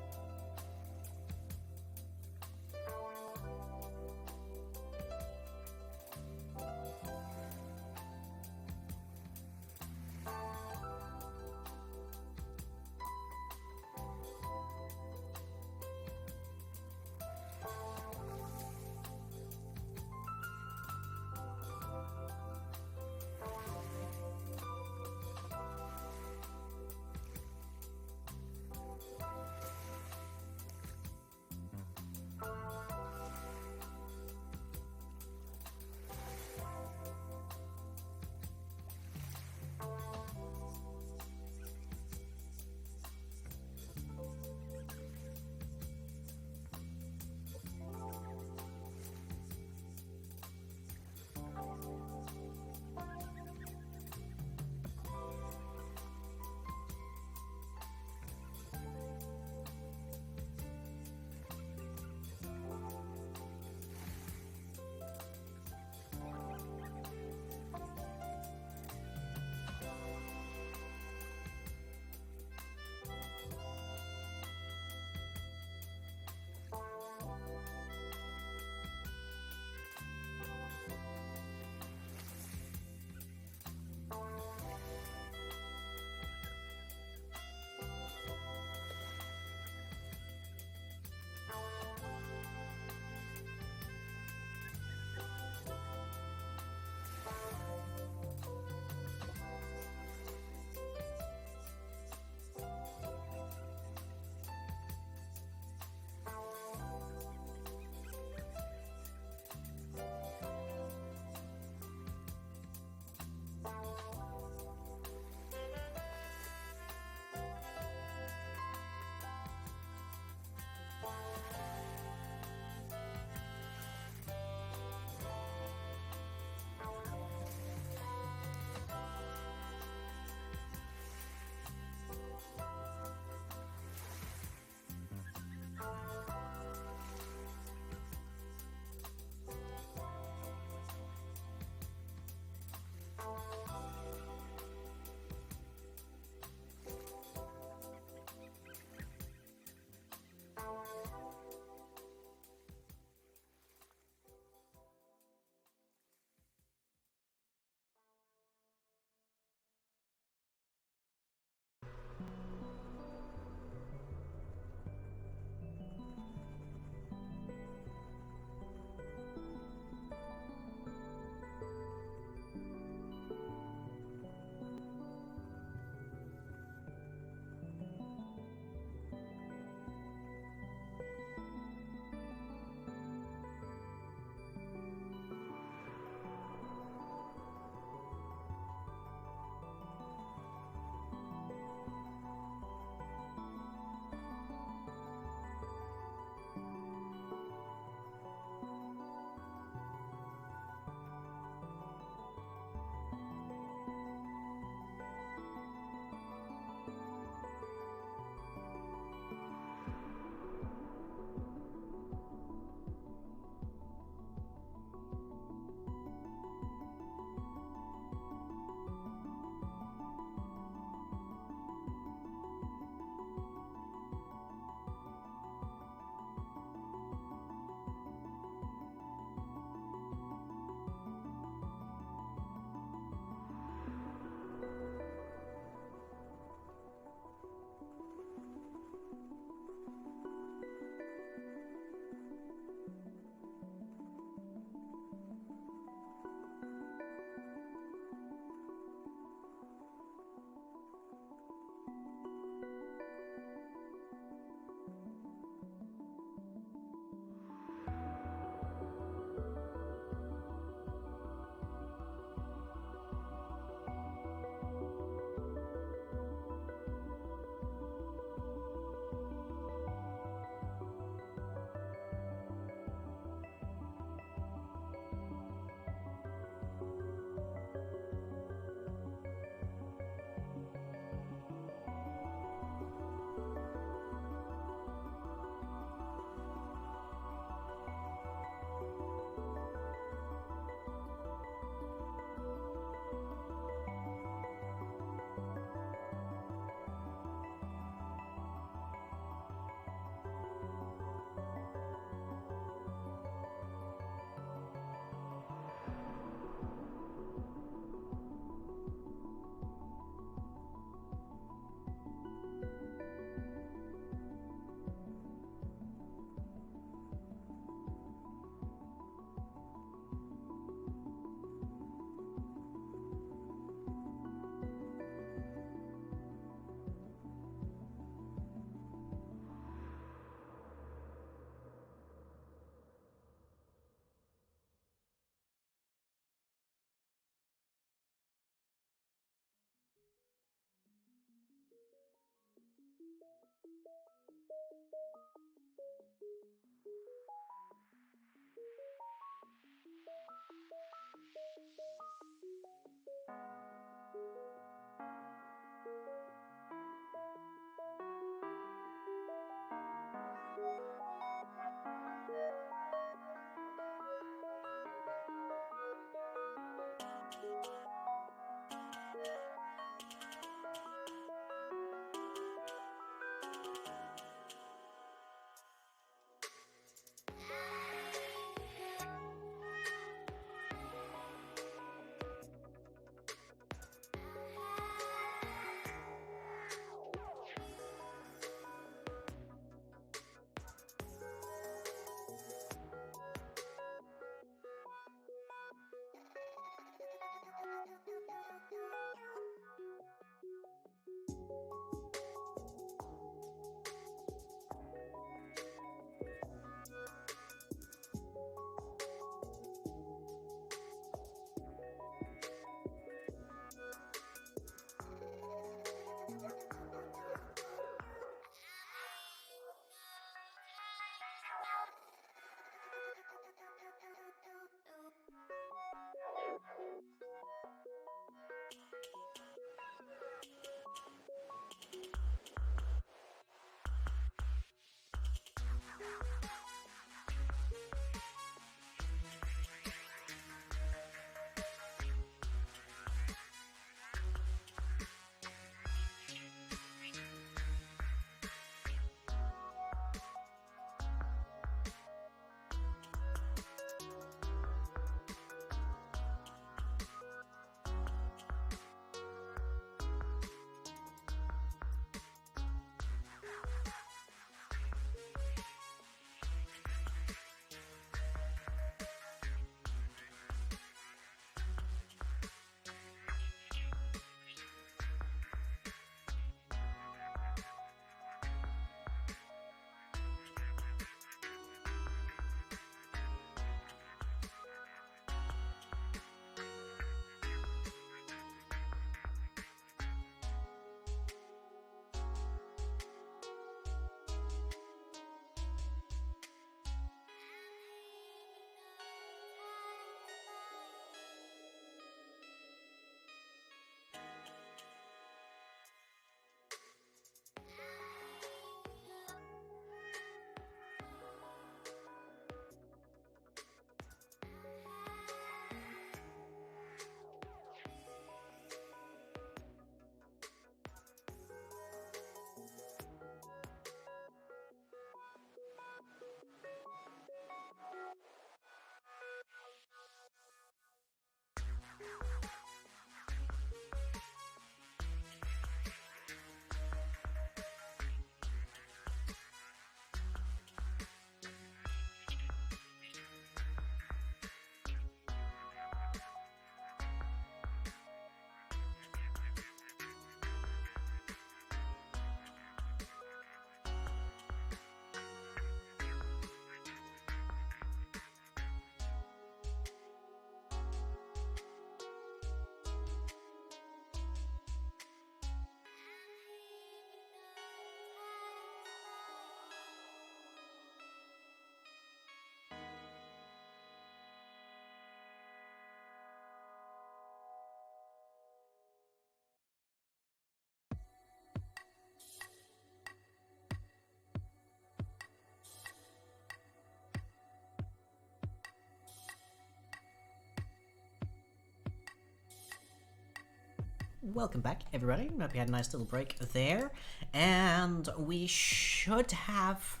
Welcome back, everybody. Hope you had a nice little break there. And we should have,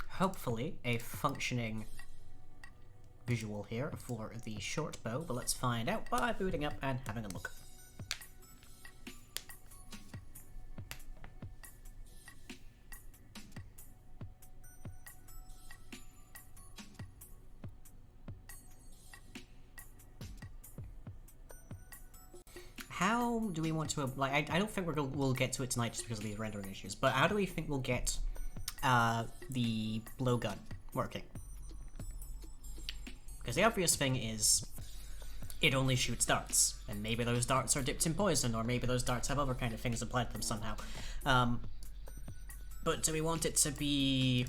hopefully, a functioning visual here for the short bow, but let's find out by booting up and having a look. How do we want to, like, I don't think we'll get to it tonight just because of these rendering issues, but how do we think we'll get the blowgun working? Because the obvious thing is, it only shoots darts, and maybe those darts are dipped in poison, or maybe those darts have other kind of things applied to them somehow. But do we want it to be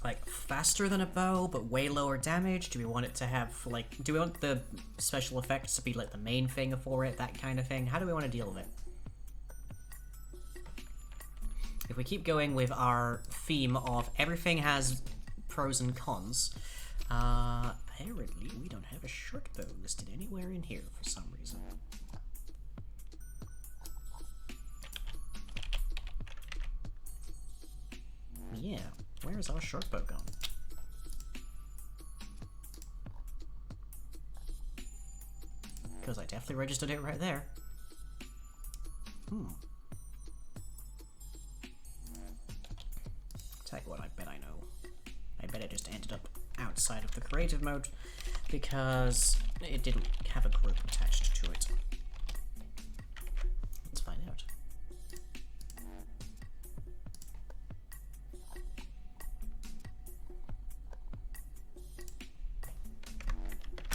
like faster than a bow but way lower damage? Do we want it to have like, do we want the special effects to be like the main thing for it, that kind of thing? How do we want to deal with it? If we keep going with our theme of everything has pros and cons, apparently we don't have a shortbow listed anywhere in here for some reason. Yeah, where is our shortbow gone? Because I definitely registered it right there. Tell you what, I bet I know. I bet it just ended up outside of the creative mode because it didn't have a group attached to it. Let's find out.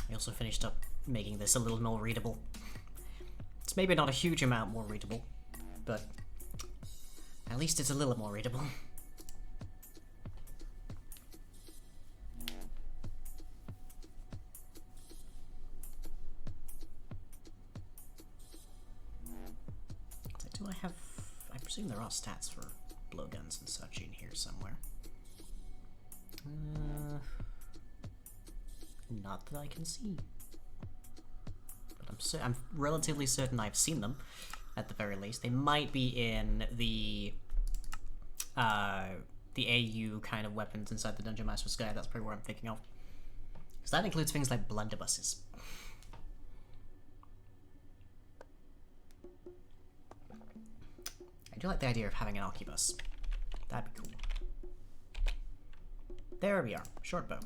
I also finished up making this a little more readable. It's maybe not a huge amount more readable, but at least it's a little more readable. Do I have... I presume there are stats for blowguns and such in here somewhere. Not that I can see. But I'm relatively certain I've seen them, at the very least. They might be in the AU kind of weapons inside the Dungeon Master's Guide. That's probably what I'm thinking of. Because that includes things like blunderbusses. I do like the idea of having an arquebus. That'd be cool. There we are. Shortbow.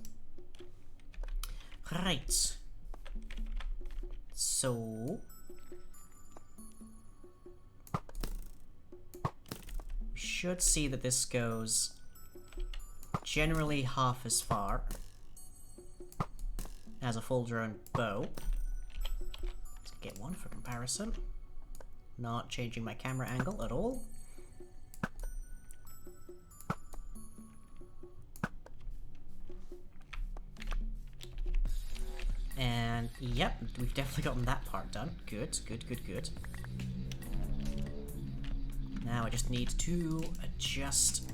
Right. So... we should see that this goes generally half as far as a full-drawn bow. Let's get one for comparison. Not changing my camera angle at all. And yep, we've definitely gotten that part done. Good, good, good, good. Now I just need to adjust.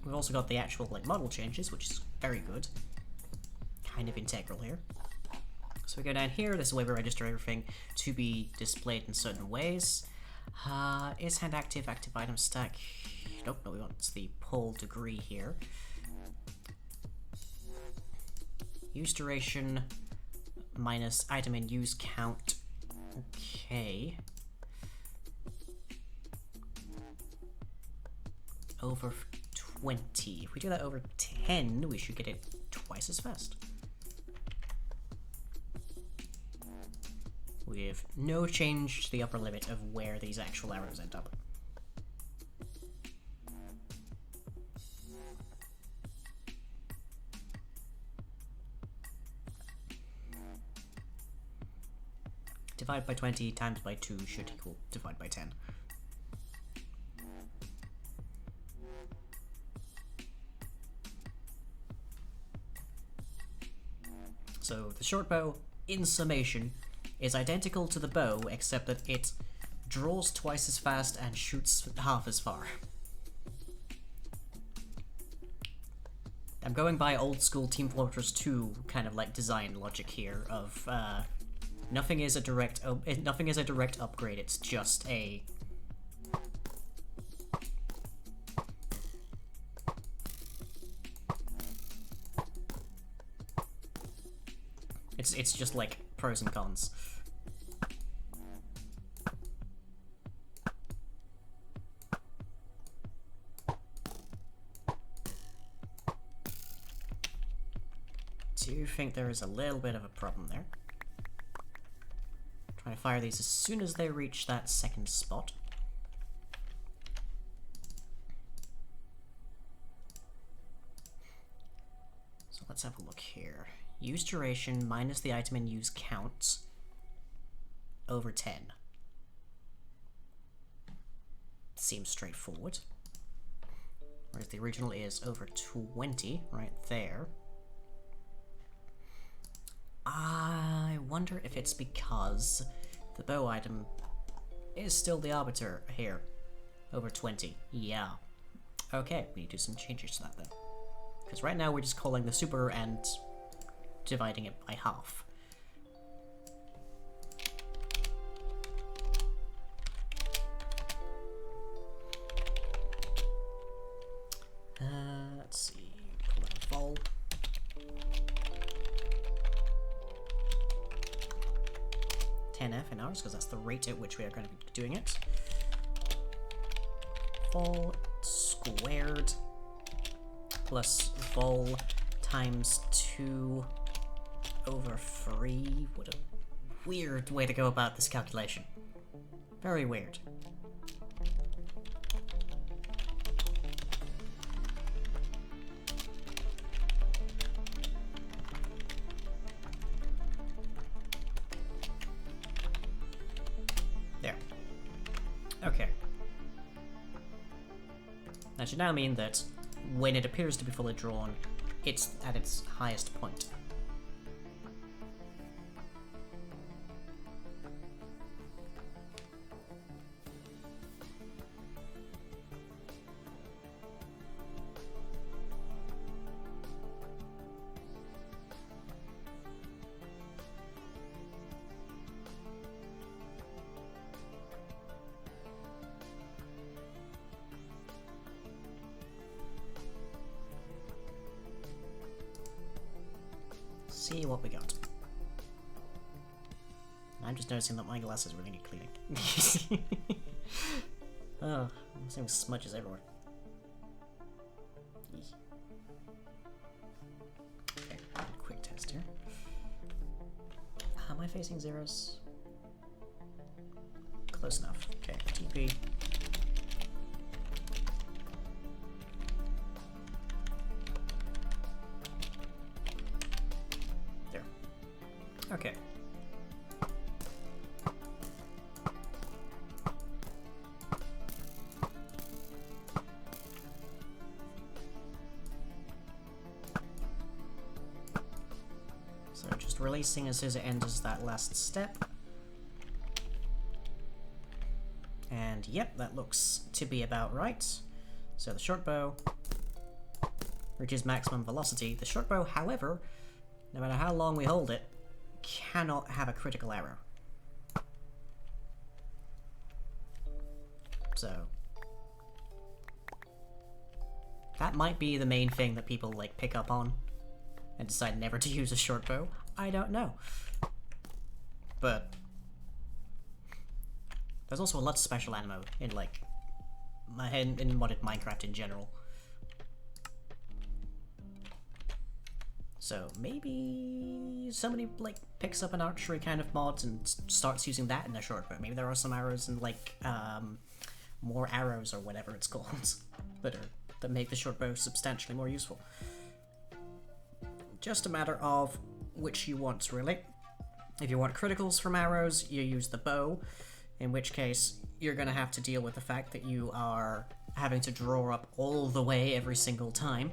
We've also got the actual like model changes, which is very good. Kind of integral here. So we go down here, this is where we register everything to be displayed in certain ways. Is hand active, active item stack? Nope, no, we want the pull degree here. Use duration minus item in use count. Okay. Over 20. If we do that over 10, we should get it twice as fast. With no change to the upper limit of where these actual arrows end up. Divide by 20 times by 2 should equal divide by 10. So the short bow, in summation, is identical to the bow, except that it draws twice as fast and shoots half as far. I'm going by old school Team Fortress 2 kind of like design logic here of nothing is a direct upgrade, it's just a It's just like pros and cons. Do you think there is a little bit of a problem there? Trying to fire these as soon as they reach that second spot. So let's have a look here. Use duration minus the item in use count over 10. Seems straightforward. whereas the original is over 20, right there. I wonder if it's because the bow item is still the arbiter here. Over 20. Yeah. Okay, we need to do some changes to that then. Because right now we're just calling the super and dividing it by half. Let's see. Vol. F in ours, because that's the rate at which we are going to be doing it. Vol squared plus vol times 2 over 3. What a weird way to go about this calculation. Very weird. There. Okay. That should now mean that when it appears to be fully drawn, it's at its highest point. See what we got. I'm just noticing that my glasses really need cleaning. Oh, I'm seeing smudges everywhere. Okay, quick test here. Am I facing zeros? Close enough. Okay, TP. Okay. So just releasing as soon as it enters that last step. And yep, that looks to be about right. So the short bow reaches maximum velocity. The short bow, however, no matter how long we hold it, cannot have a critical arrow. So that might be the main thing that people like pick up on and decide never to use a short bow. I don't know. But there's also a lot of special ammo in like in modded Minecraft in general. So maybe somebody like picks up an archery kind of mod and starts using that in a short bow. Maybe there are some arrows and like more arrows or whatever it's called that make the short bow substantially more useful. Just a matter of which you want, really. If you want criticals from arrows, you use the bow, in which case you're gonna have to deal with the fact that you are having to draw up all the way every single time,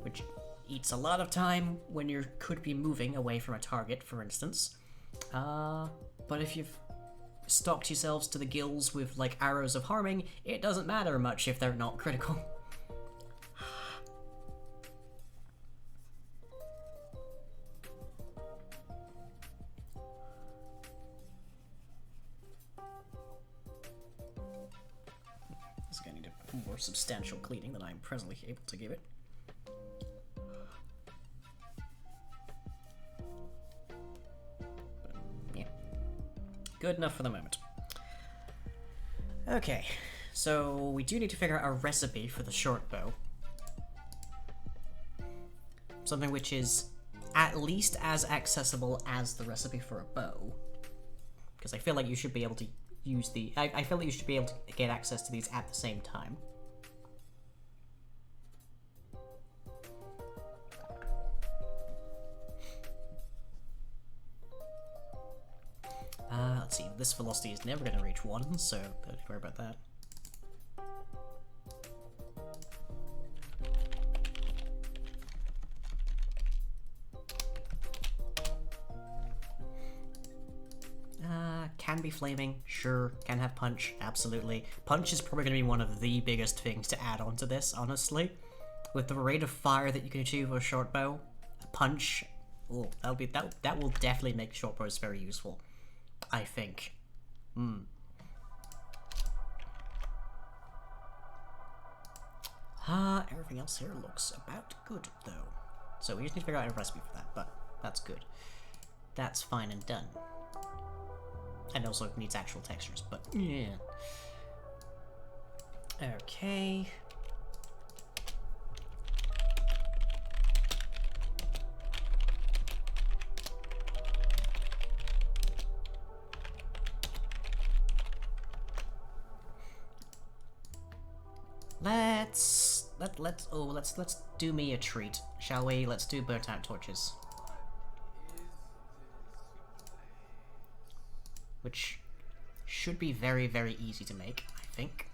which eats a lot of time when you could be moving away from a target, for instance. But if you've stocked yourselves to the gills with like arrows of harming, it doesn't matter much if they're not critical. This is gonna need a more substantial cleaning than I'm presently able to give it. Good enough for the moment. Okay, so we do need to figure out a recipe for the short bow. Something which is at least as accessible as the recipe for a bow. Because I feel like you should be able to use the... I feel like you should be able to get access to these at the same time. Let's see, this velocity is never going to reach 1, so don't worry about that. can be flaming, sure. Can have punch, absolutely. Punch is probably going to be one of the biggest things to add onto this, honestly. With the rate of fire that you can achieve with a short bow, punch, oh, that will definitely make short bows very useful, I think. Everything else here looks about good, though. So we just need to figure out a recipe for that, but that's good. That's fine and done. And also it needs actual textures, but yeah. Okay. Let's do me a treat, shall we? Let's do burnt out torches. Which should be very, very easy to make, I think.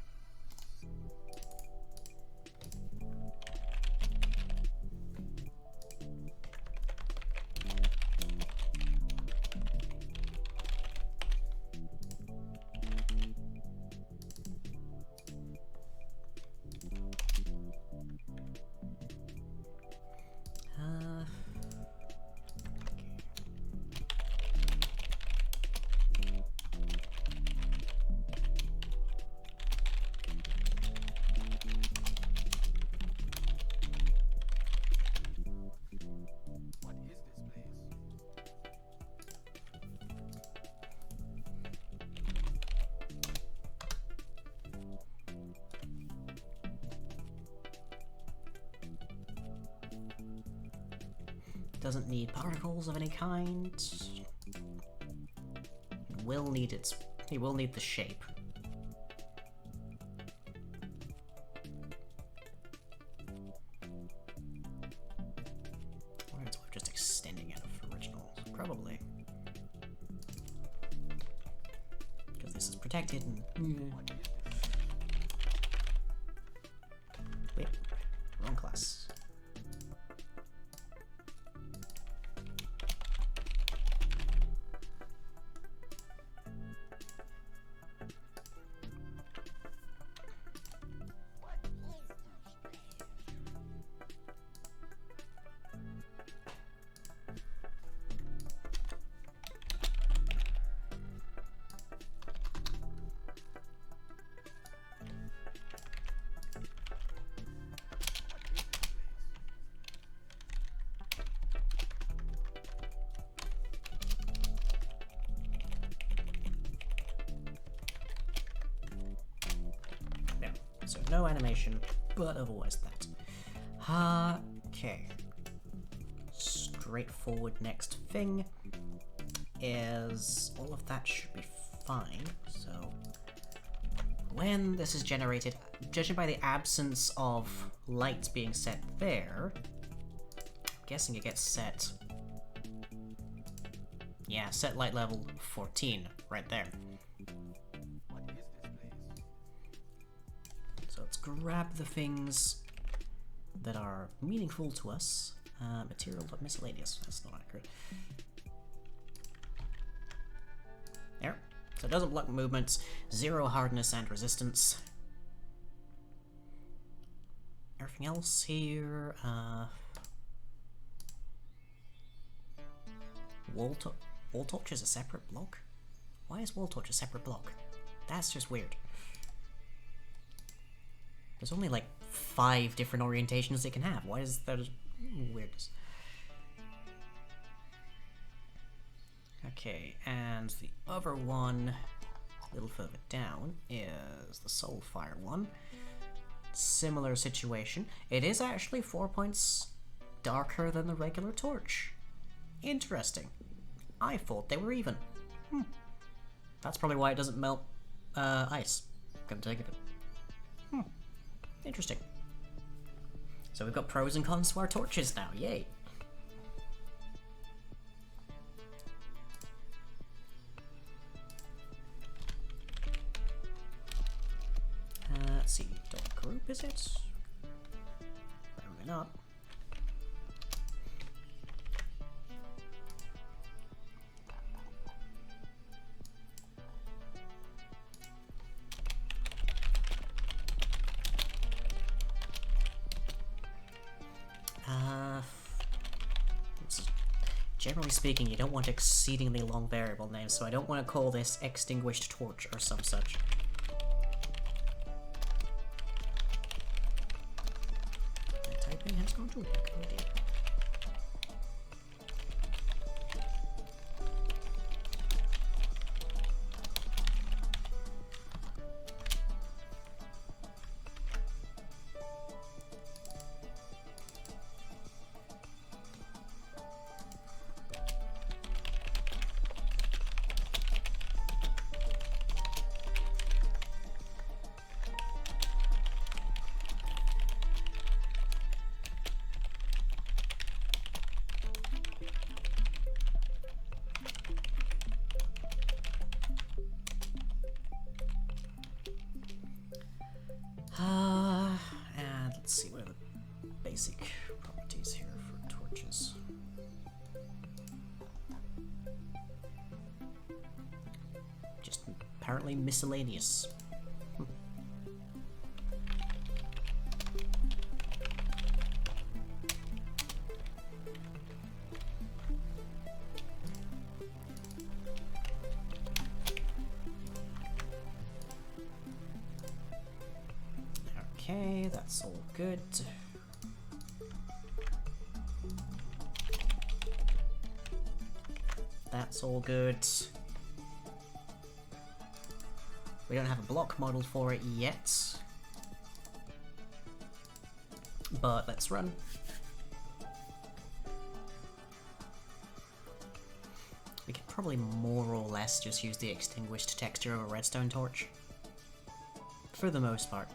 Doesn't need particles of any kind. He will need the shape. Or it's just extending out of originals, probably. Because this is protected and wait, wrong class. So no animation, but otherwise that. Okay. Straightforward next thing is all of that should be fine. So when this is generated, judging by the absence of light being set there, I'm guessing it gets set. Yeah, set light level 14 right there. So let's grab the things that are meaningful to us. Material but miscellaneous. That's not accurate. There. So it doesn't block movements. 0 hardness and resistance. Everything else here. Wall torch is a separate block? Why is wall torch a separate block? That's just weird. There's only like 5 different orientations it can have. Why is that weirdness? Okay, and the other one, a little further down, is the Soulfire one. Similar situation. It is actually 4 points darker than the regular torch. Interesting. I thought they were even. That's probably why it doesn't melt ice. Come take it. Interesting. So we've got pros and cons to our torches now. Yay. Let's see. Dot group, is it? Apparently not. Generally speaking, you don't want exceedingly long variable names, so I don't want to call this extinguished torch or some such. My typing has gone to heck, oh dear. And let's see what are the basic properties here for torches. Just apparently miscellaneous. Okay, that's all good. That's all good. We don't have a block model for it yet. But let's run. We could probably more or less just use the extinguished texture of a redstone torch. For the most part.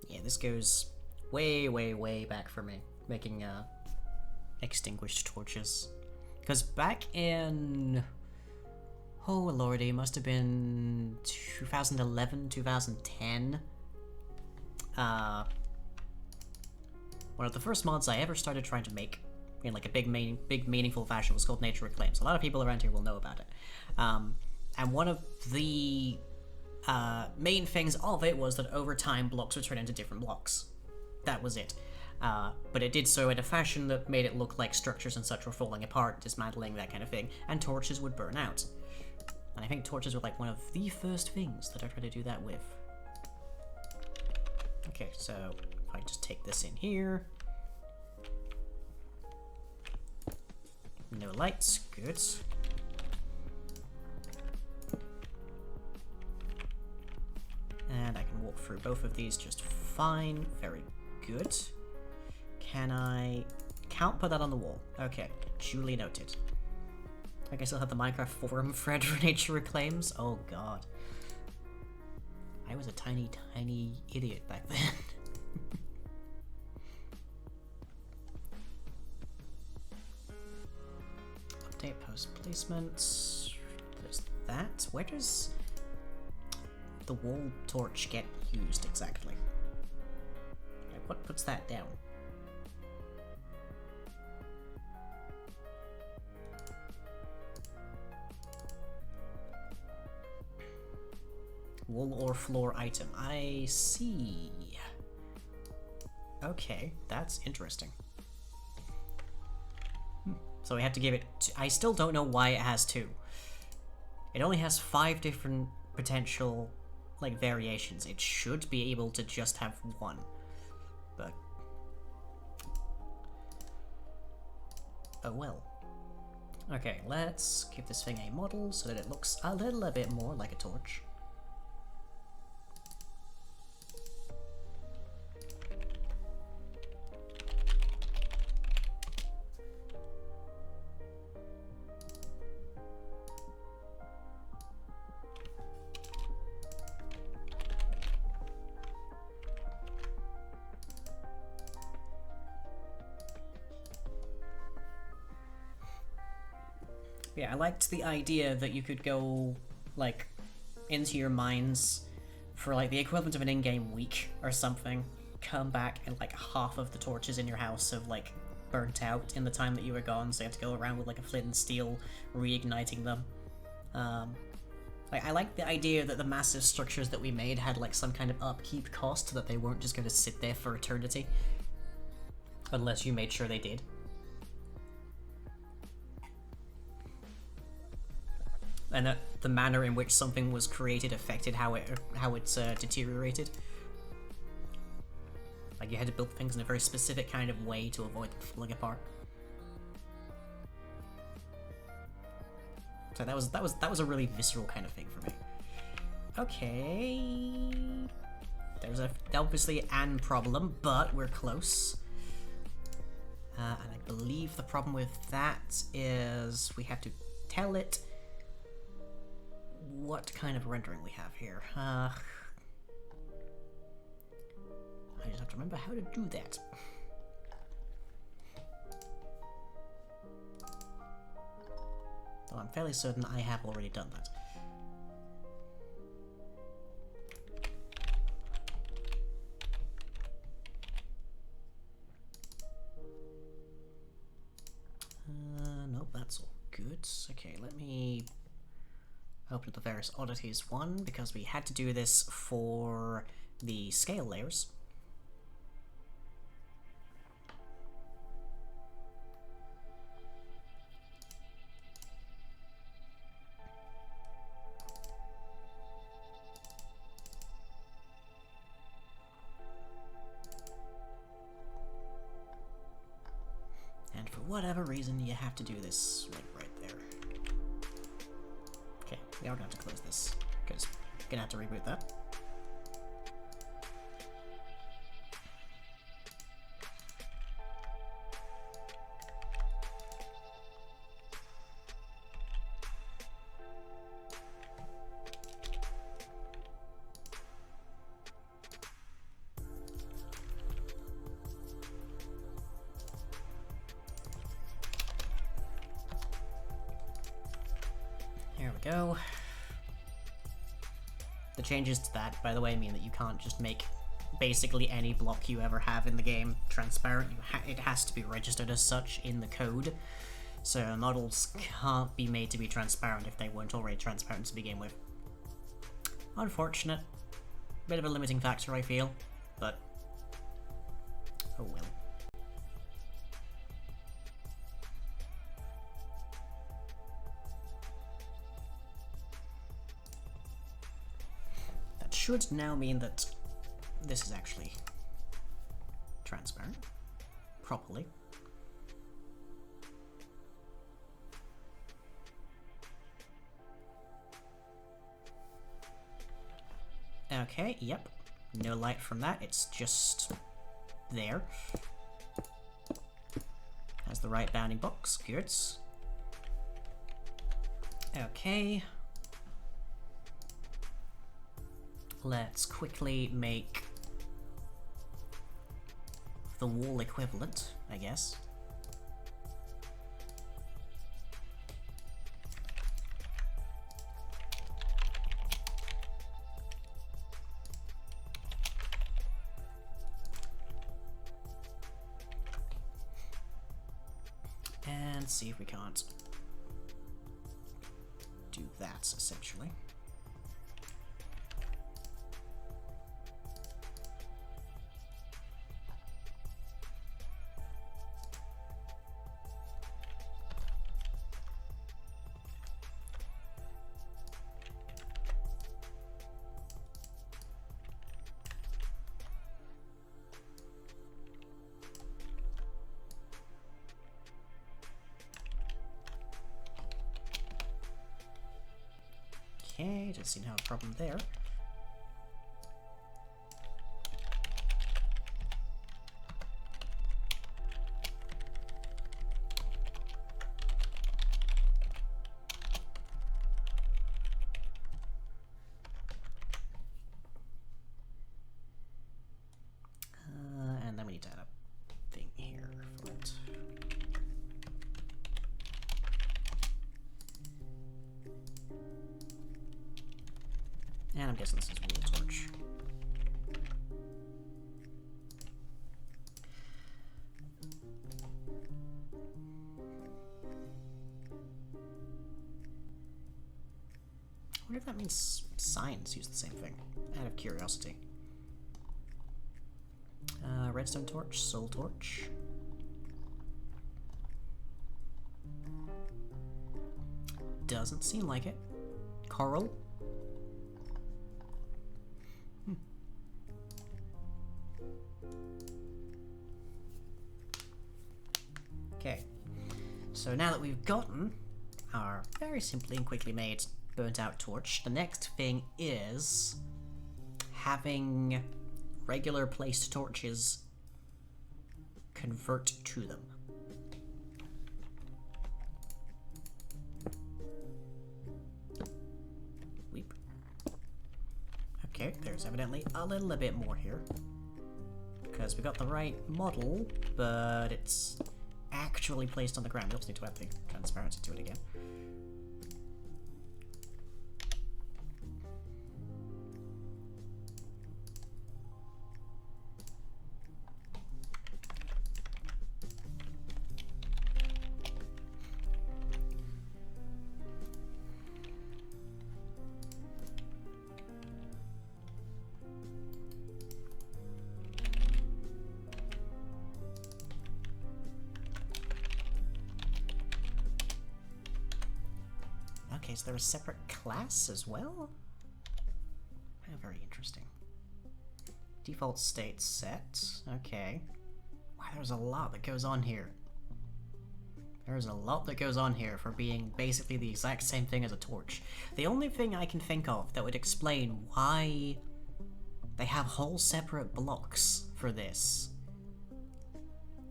Yeah, this goes way, way, way back for me, making extinguished torches. Because back in, oh lordy, must have been 2011, 2010. One of the first mods I ever started trying to make in like a big meaningful fashion was called Nature Reclaims. A lot of people around here will know about it. And one of the main things of it was that over time blocks would turn into different blocks. That was it. But it did so in a fashion that made it look like structures and such were falling apart, dismantling, that kind of thing, and torches would burn out. And I think torches were like one of the first things that I tried to do that with. Okay, so if I just take this in here. No lights, good. And I can walk through both of these just fine. Very good. Can I... Can't put that on the wall. Okay, duly noted. I guess I'll have the Minecraft forum thread for Nature Reclaims. Oh god. I was a tiny, tiny idiot back then. Update post placement. There's that. Where does the wall torch get used exactly? Like, what puts that down? Wall or floor item. I see. Okay, that's interesting. So we have to give it... I still don't know why it has 2. It only has 5 different potential, like, variations. It should be able to just have 1. But... oh well. Okay, let's give this thing a model so that it looks a little bit more like a torch. Yeah, I liked the idea that you could go, like, into your mines for, like, the equivalent of an in-game week or something, come back and, like, half of the torches in your house have, like, burnt out in the time that you were gone, so you have to go around with, like, a flint and steel, reigniting them. Like, I like the idea that the massive structures that we made had, like, some kind of upkeep cost, so that they weren't just going to sit there for eternity. Unless you made sure they did. And that the manner in which something was created affected how it deteriorated. Like, you had to build things in a very specific kind of way to avoid them falling apart. So that was a really visceral kind of thing for me. Okay, there's obviously an problem, but we're close. And I believe the problem with that is we have to tell it what kind of rendering we have here. I just have to remember how to do that. Though I'm fairly certain I have already done that. Nope, that's all good. Okay, let me open up the various oddities one, because we had to do this for the scale layers. And for whatever reason, you have to do this, like, right there. Okay, we are gonna have to close this, because we're gonna have to reboot that. There we go. The changes to that, by the way, mean that you can't just make basically any block you ever have in the game transparent. It has to be registered as such in the code. So models can't be made to be transparent if they weren't already transparent to begin with. Unfortunate. Bit of a limiting factor, I feel, but oh well. Should now mean that this is actually transparent properly. Okay, yep. No light from that, it's just there. Has the right bounding box, good. Okay. Let's quickly make the wall equivalent, I guess. And see if we can't do that, essentially. Okay, just seem to have a problem there. And then we need to add a thing here for it. guessing this is wool torch. I wonder if that means signs use the same thing, out of curiosity. Redstone torch, soul torch. Doesn't seem like it. Coral. Okay. So now that we've gotten our very simply and quickly made burnt out torch, the next thing is having regular placed torches convert to them. Weep. Okay, there's evidently a little bit more here. Because we got the right model, but it's actually placed on the ground. We also need to add the transparency to it again. Okay, is there a separate class as well? Oh, very interesting. Default state set. Okay. Wow, there's a lot that goes on here. There's a lot that goes on here for being basically the exact same thing as a torch. The only thing I can think of that would explain why they have whole separate blocks for this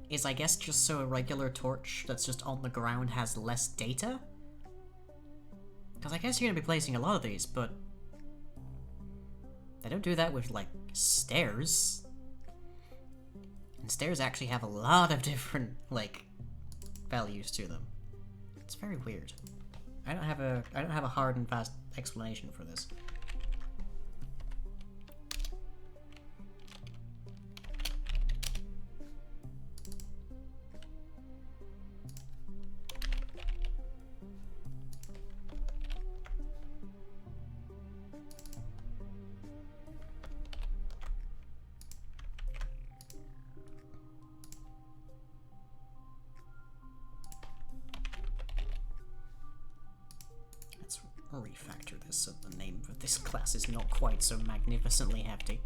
is, I guess, just so a regular torch that's just on the ground has less data? Because I guess you're going to be placing a lot of these, but they don't do that with, like, stairs. And stairs actually have a lot of different, like, values to them. It's very weird. I don't have a hard and fast explanation for this. Let's refactor this so the name of this class is not quite so magnificently hefty.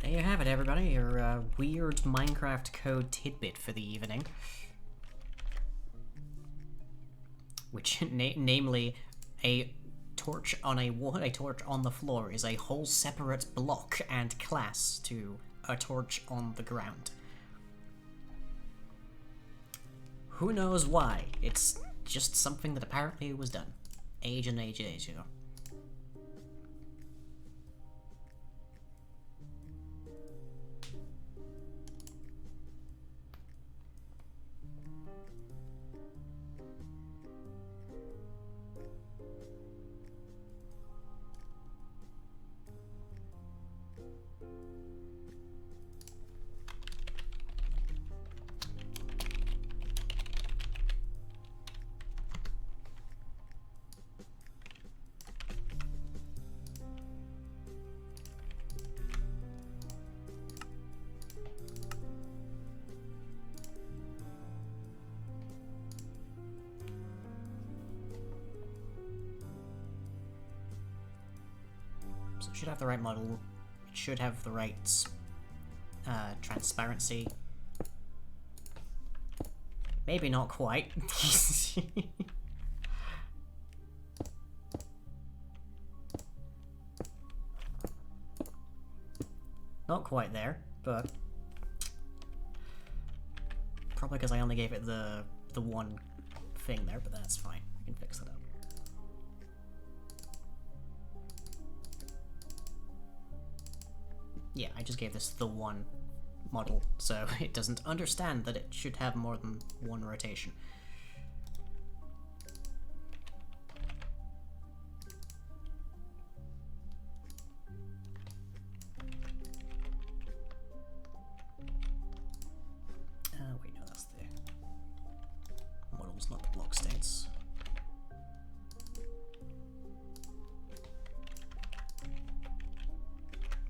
There you have it, everybody, your weird Minecraft code tidbit for the evening. Which, namely, a torch on a torch on the floor is a whole separate block and class to a torch on the ground. Who knows why? It's just something that apparently was done. Age and age ago. So it should have the right model, it should have the right transparency. Maybe not quite. Not quite there, but probably because I only gave it the one thing there, but that's fine. We can fix that up. Yeah, I just gave this the one model, so it doesn't understand that it should have more than one rotation. Wait, no, that's the models, not the block states.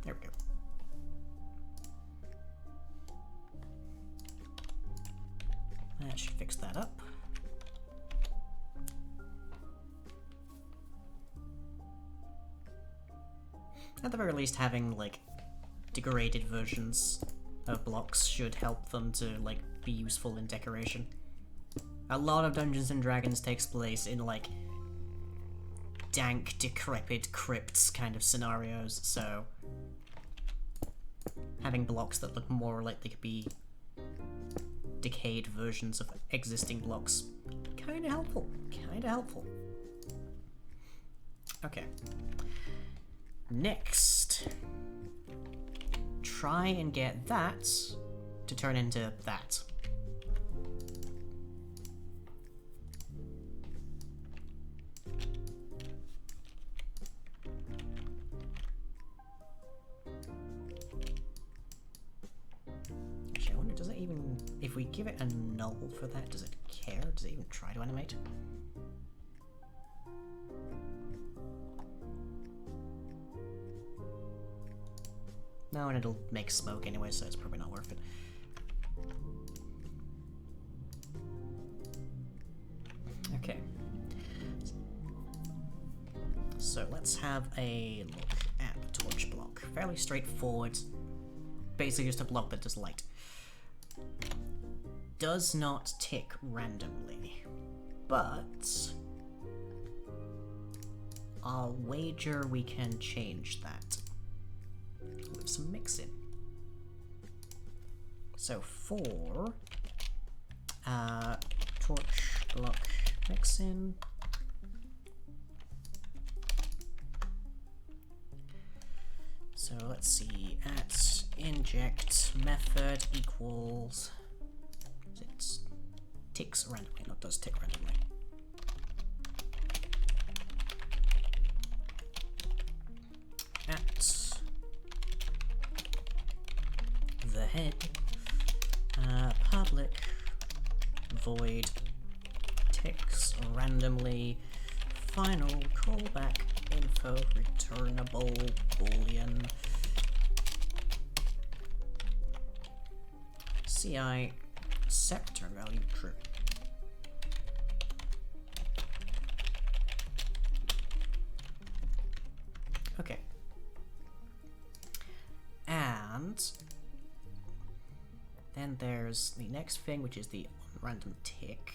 There we go. That should fix that up. At the very least, having, like, degraded versions of blocks should help them to, like, be useful in decoration. A lot of Dungeons and Dragons takes place in, like, dank, decrepit crypts kind of scenarios, so having blocks that look more like they could be decayed versions of existing blocks, kinda helpful, kinda helpful. Okay. Next, try and get that to turn into that. Actually, I wonder, does it even, if we give it a null for that, does it care? Does it even try to animate? No, and it'll make smoke anyway, so it's probably not worth it. Okay. So let's have a look at the torch block. Fairly straightforward. Basically just a block that does light. Does not tick randomly, but I'll wager we can change that with some mixin. So for torch block mixin, so let's see, at inject method equals, it ticks randomly, not does tick randomly. At the head, public void ticks randomly, final callback info returnable boolean CI set return value true. Okay. And then there's the next thing, which is the random tick.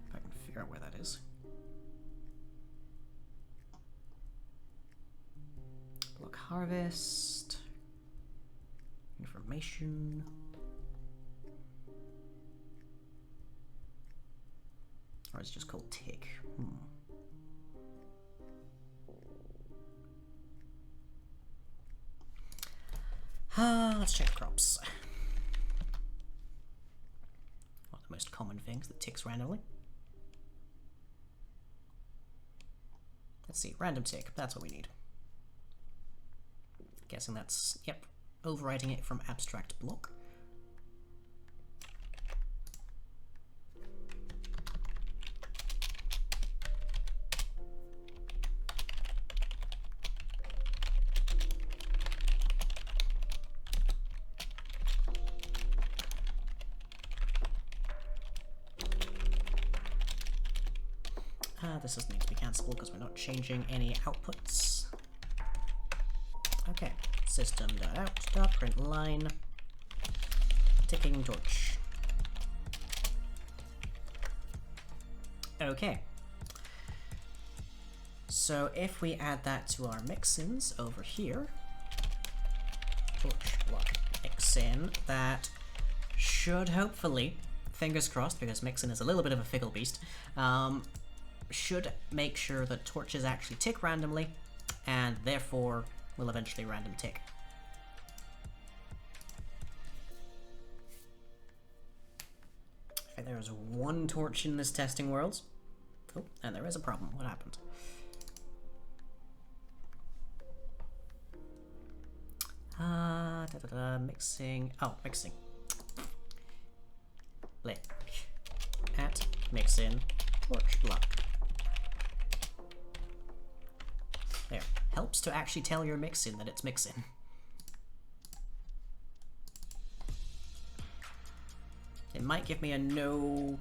If I can figure out where that is. Block harvest. Information. Or it's just called tick. Let's check crops. One of the most common things that ticks randomly. Let's see, random tick, that's what we need. Guessing that's, yep, overriding it from abstract block. This doesn't need to be cancelable because we're not changing any outputs. Okay, system.out.println ticking torch. Okay. So if we add that to our mixins over here, torch block mixin, that should hopefully, fingers crossed because mixin is a little bit of a fickle beast, should make sure that torches actually tick randomly, and therefore will eventually random tick. I think there was one torch in this testing world. Oh, and there is a problem. What happened? Mixing. Oh, mixing. Look at mixing torch block. There. Helps to actually tell your mixing that it's mixing. It might give me a no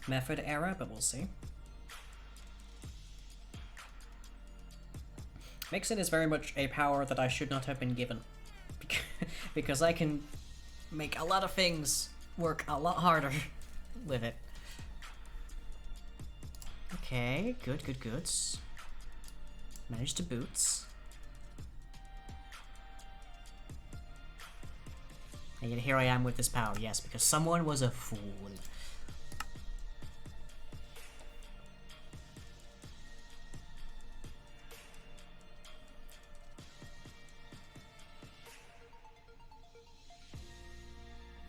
method error, but we'll see. Mixing is very much a power that I should not have been given. Because I can make a lot of things work a lot harder with it. Okay, good. Managed to boots. And yet here I am with this power, yes, because someone was a fool.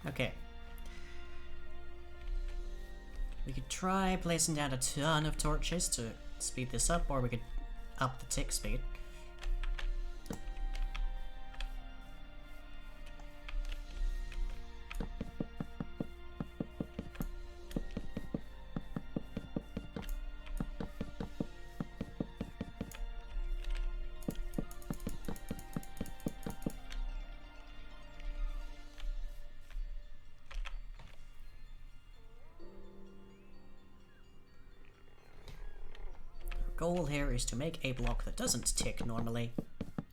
Okay. We could try placing down a ton of torches to speed this up, or we could up the tick speed. Goal here is to make a block that doesn't tick normally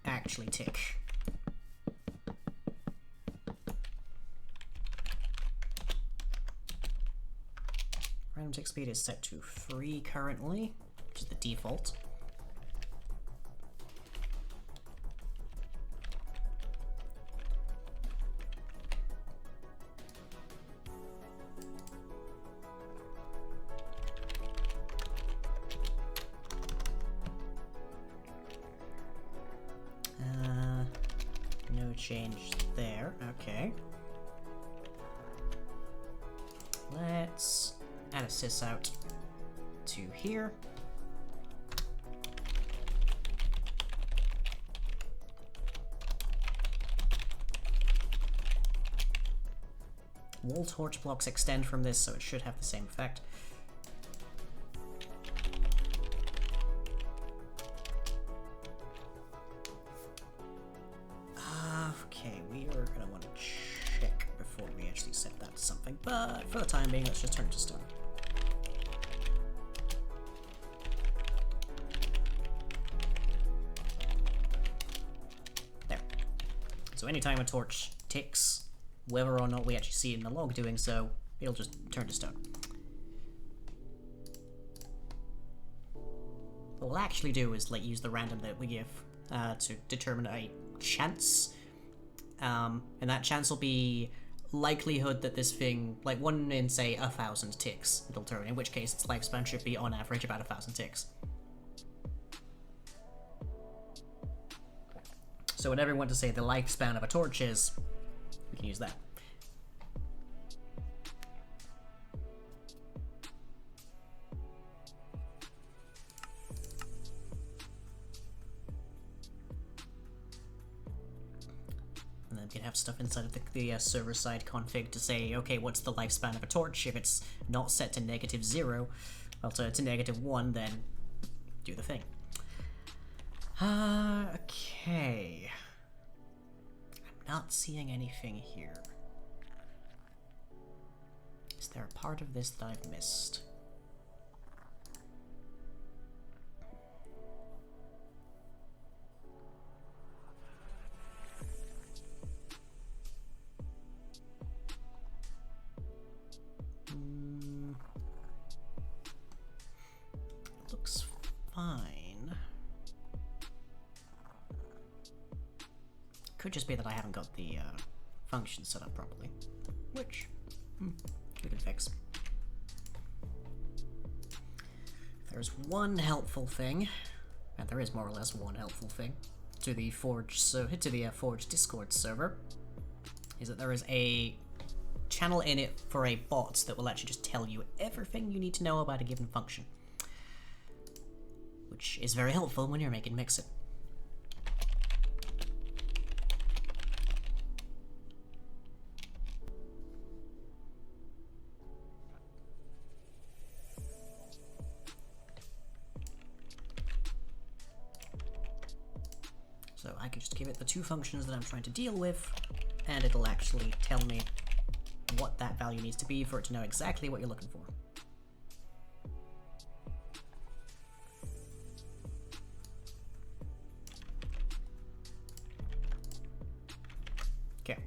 actually tick. Random tick speed is set to 3 currently, which is the default. Change there, okay. Let's add a sys out to here. Wall torch blocks extend from this, so it should have the same effect. But for the time being, let's just turn it to stone. There. So anytime a torch ticks, whether or not we actually see it in the log doing so, it'll just turn to stone. What we'll actually do is use the random that we give to determine a chance. And that chance will be likelihood that this thing, 1 in, say, 1,000 ticks, it'll turn, in which case its lifespan should be, on average, about 1,000 ticks. So whenever we want to say the lifespan of a torch is, we can use that. You can have stuff inside of the server-side config to say, okay, what's the lifespan of a torch? If it's not set to -0, well, to -1, then do the thing. Okay. I'm not seeing anything here. Is there a part of this that I've missed? Looks fine. Could just be that I haven't got the function set up properly, which we can fix. There's one helpful thing, and there is more or less one helpful thing to the Forge Discord server, is that there is a channel in it for a bot that will actually just tell you everything you need to know about a given function, which is very helpful when you're making Mixit. So I can just give it the two functions that I'm trying to deal with, and it'll actually tell me what that value needs to be for it to know exactly what you're looking for. Okay.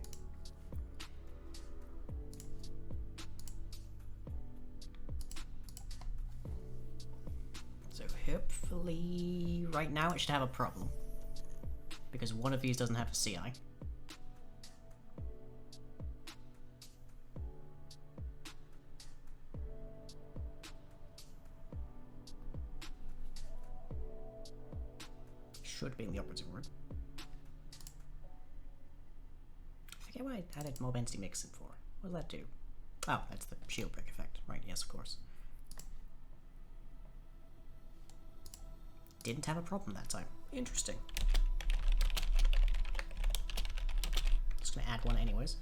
So hopefully right now it should have a problem, because one of these doesn't have a CI. Should be in the operative word. I forget what I added mob entity mixin for. What does that do? Oh, that's the shield break effect. Right, yes, of course. Didn't have a problem that time. Interesting. Just gonna add one anyways.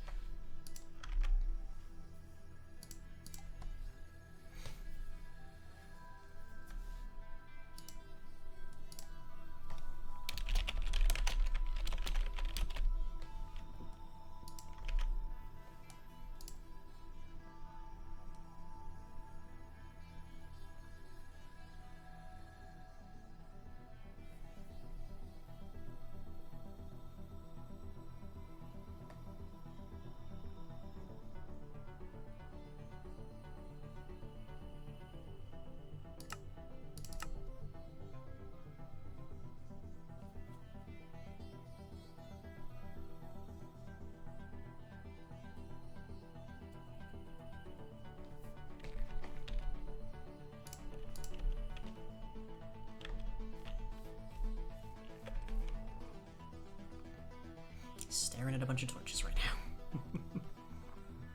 Staring at a bunch of torches right now.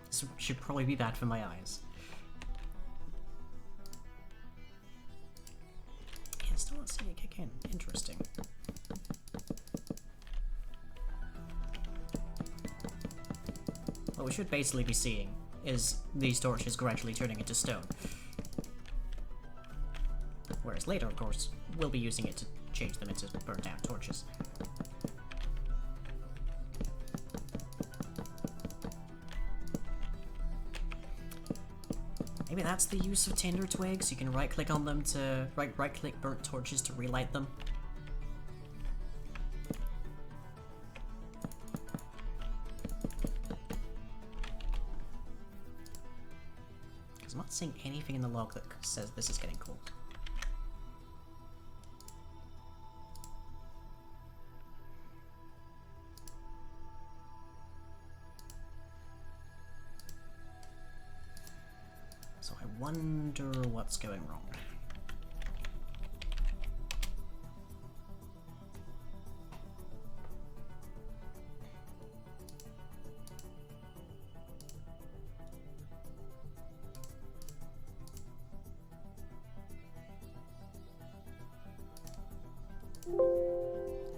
This should probably be bad for my eyes. Yeah, still not seeing it kick in. Interesting. What we should basically be seeing is these torches gradually turning into stone. Whereas later, of course, we'll be using it to change them into burnt out torches. Maybe that's the use of tinder twigs. You can right-click on them to right-click burnt torches to relight them. Because I'm not seeing anything in the log that says this is getting cold. So I wonder what's going wrong.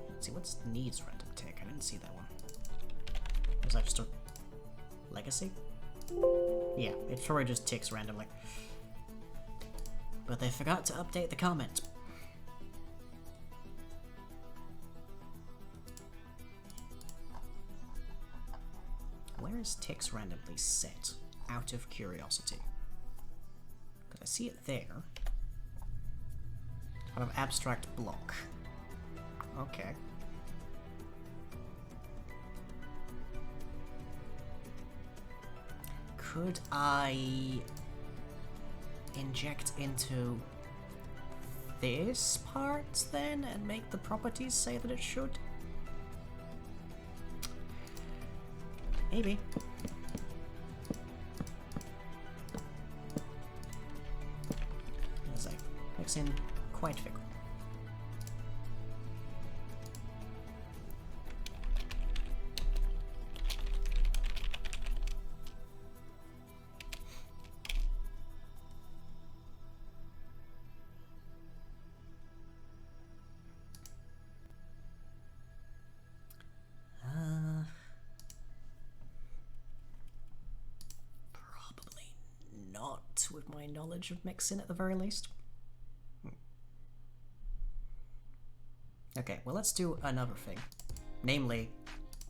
Let's see, what's needs random tick? I didn't see that one. Was that just a legacy? Yeah, it probably just ticks randomly. But they forgot to update the comment. Where is ticks randomly set? Out of curiosity. Because I see it there. Kind of abstract block. Okay. Could I inject into this part then and make the properties say that it should? Maybe. As I mix in quite fickle. not, with my knowledge of mixing at the very least. Okay, well let's do another thing. Namely,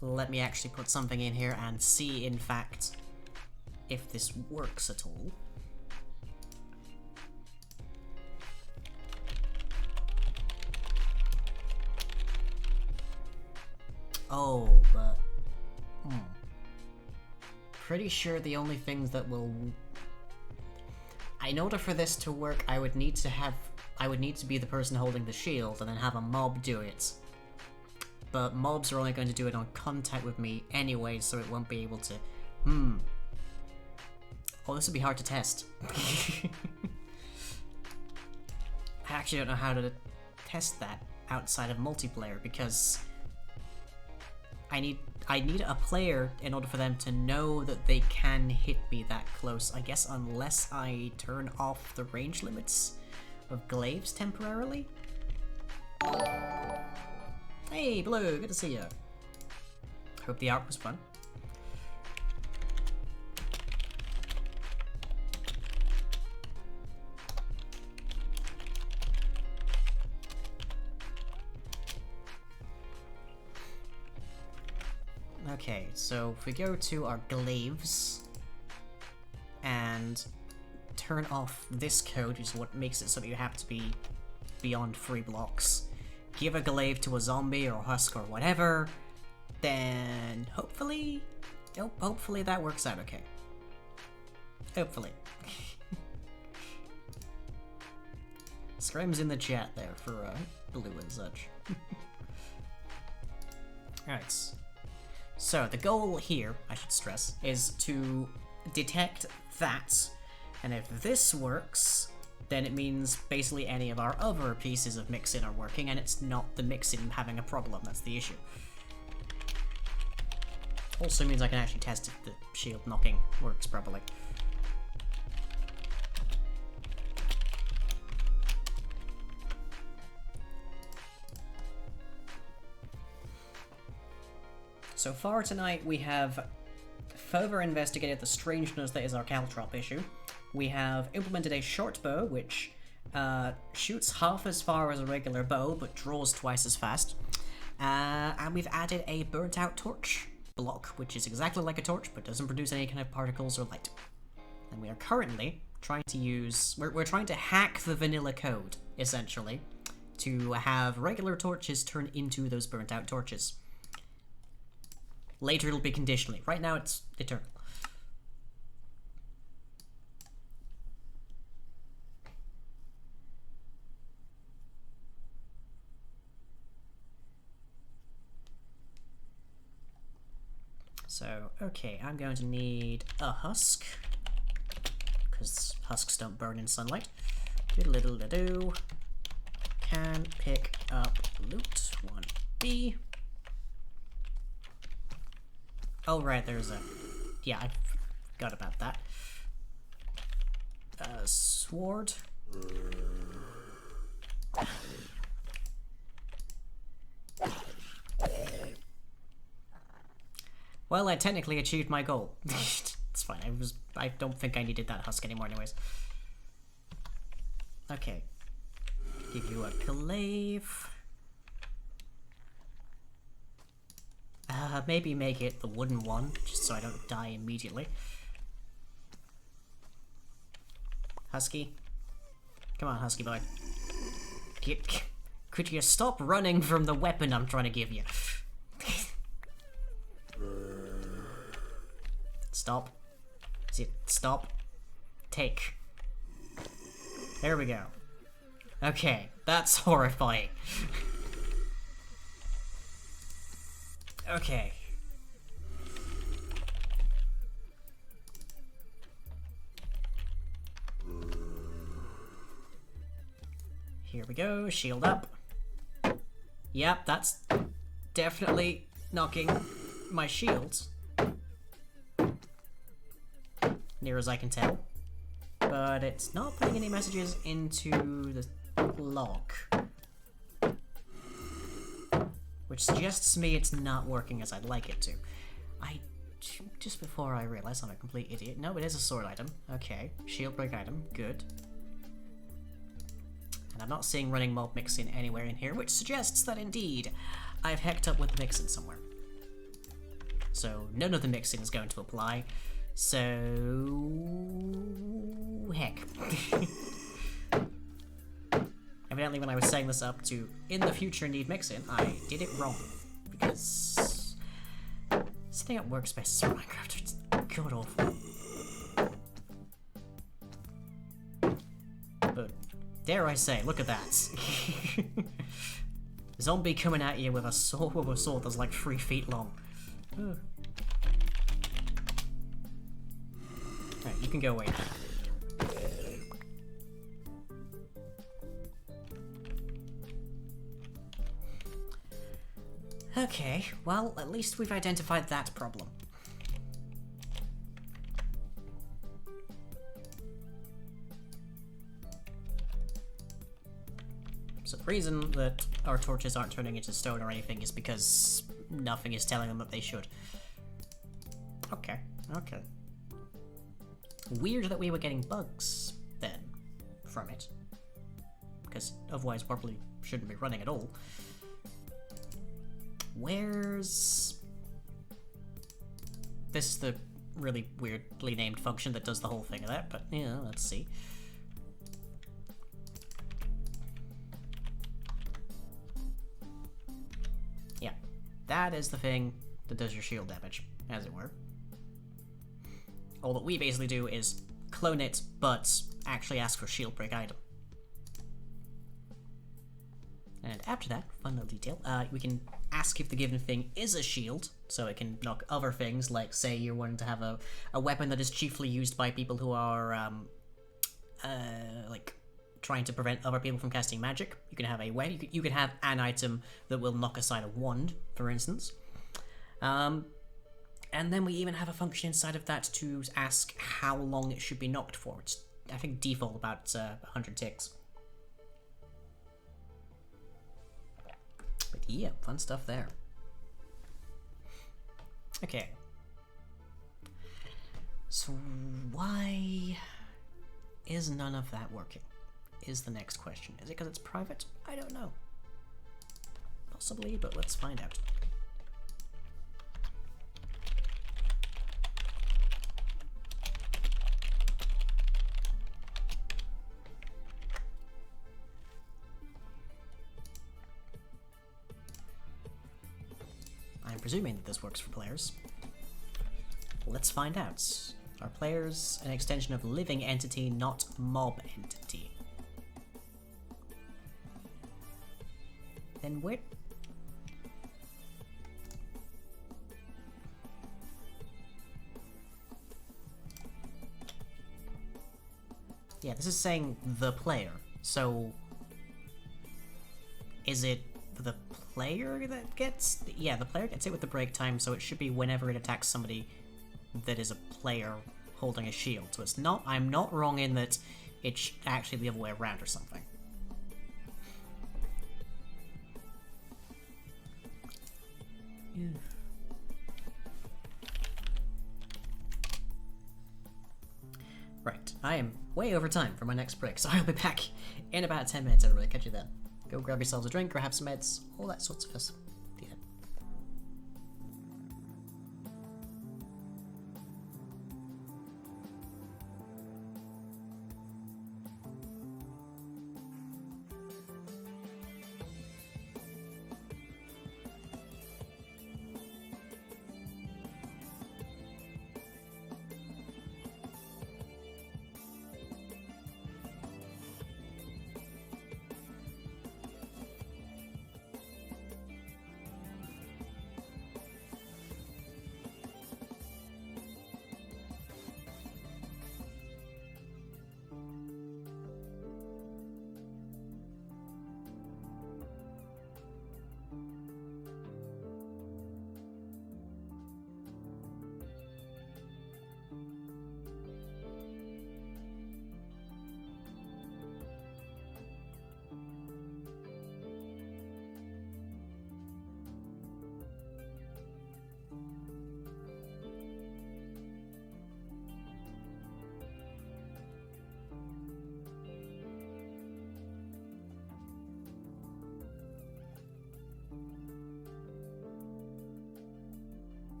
let me actually put something in here and see, in fact, if this works at all. Oh, but... Pretty sure the only things that will... In order for this to work, I would need to be the person holding the shield and then have a mob do it. But mobs are only going to do it on contact with me anyway, so it won't be able to... Oh, this would be hard to test. I actually don't know how to test that outside of multiplayer, because I need a player in order for them to know that they can hit me that close. I guess unless I turn off the range limits of glaives temporarily. Hey, Blue, good to see you. Hope the art was fun. Okay, so if we go to our glaives and turn off this code, which is what makes it so that you have to be beyond 3 blocks, give a glaive to a zombie or a husk or whatever, then hopefully that works out okay. Hopefully. Scrim's in the chat there for Blue and such. Alright. So, the goal here, I should stress, is to detect that, and if this works, then it means basically any of our other pieces of mixin are working, and it's not the mixin having a problem, that's the issue. Also means I can actually test if the shield knocking works properly. So far tonight we have further investigated the strangeness that is our caltrop issue. We have implemented a shortbow, which shoots half as far as a regular bow, but draws twice as fast. And we've added a burnt out torch block, which is exactly like a torch, but doesn't produce any kind of particles or light. And we are currently trying to use... We're trying to hack the vanilla code, essentially, to have regular torches turn into those burnt out torches. Later it'll be conditionally. Right now it's eternal. So, okay, I'm going to need a husk, because husks don't burn in sunlight. Diddle-diddle-diddle. Can pick up loot 1B. Oh, right, there's a... Yeah, I forgot about that. Sword. Well, I technically achieved my goal. It's fine, I don't think I needed that husk anymore anyways. Okay. Give you a glaive. Maybe make it the wooden one, just so I don't die immediately. Husky? Come on, Husky boy. Could you stop running from the weapon I'm trying to give you? Stop. Stop. Take. There we go. Okay, that's horrifying. Okay. Here we go, shield up. Yep, that's definitely knocking my shields. Near as I can tell. But it's not putting any messages into the log. Which suggests to me it's not working as I'd like it to. I just before I realize I'm a complete idiot. No, it is a sword item. Okay. Shield break item. Good. And I'm not seeing running mob mixin anywhere in here, which suggests that indeed I've hecked up with the mixin somewhere. So none of the mixin is going to apply. So heck. Evidently when I was setting this up to in the future need mixin, I did it wrong. Because setting up workspaces for Minecraft is god awful. But dare I say, look at that. Zombie coming at you with a sword that's like 3 feet long. Right, you can go away now. Okay, well, at least we've identified that problem. So the reason that our torches aren't turning into stone or anything is because nothing is telling them that they should. Okay, okay. Weird that we were getting bugs, then, from it. Because otherwise probably shouldn't be running at all. Where's... This is the really weirdly named function that does the whole thing of that, but yeah, let's see. Yeah, that is the thing that does your shield damage, as it were. All that we basically do is clone it, but actually ask for shield break item. And after that, fun little detail, we can ask if the given thing is a shield, so it can knock other things, like say you're wanting to have a weapon that is chiefly used by people who are, like, trying to prevent other people from casting magic. You can have a weapon, you can have an item that will knock aside a wand, for instance. And then we even have a function inside of that to ask how long it should be knocked for. It's, I think, default about 100 ticks. But yeah, fun stuff there. Okay. So why is none of that working? Is the next question. Is it because it's private? I don't know. Possibly, but let's find out. I'm presuming that this works for players. Let's find out. Are players an extension of living entity, not mob entity? Then where... Yeah, this is saying the player, so... Is it the player that gets... Yeah, the player gets it with the break time, so it should be whenever it attacks somebody that is a player holding a shield. So it's not... I'm not wrong in that it's actually the other way around or something. Right, I am way over time for my next break, so I'll be back in about 10 minutes, everybody. Catch you then. Go grab yourselves a drink, grab some meds, all that sorts of stuff. The end.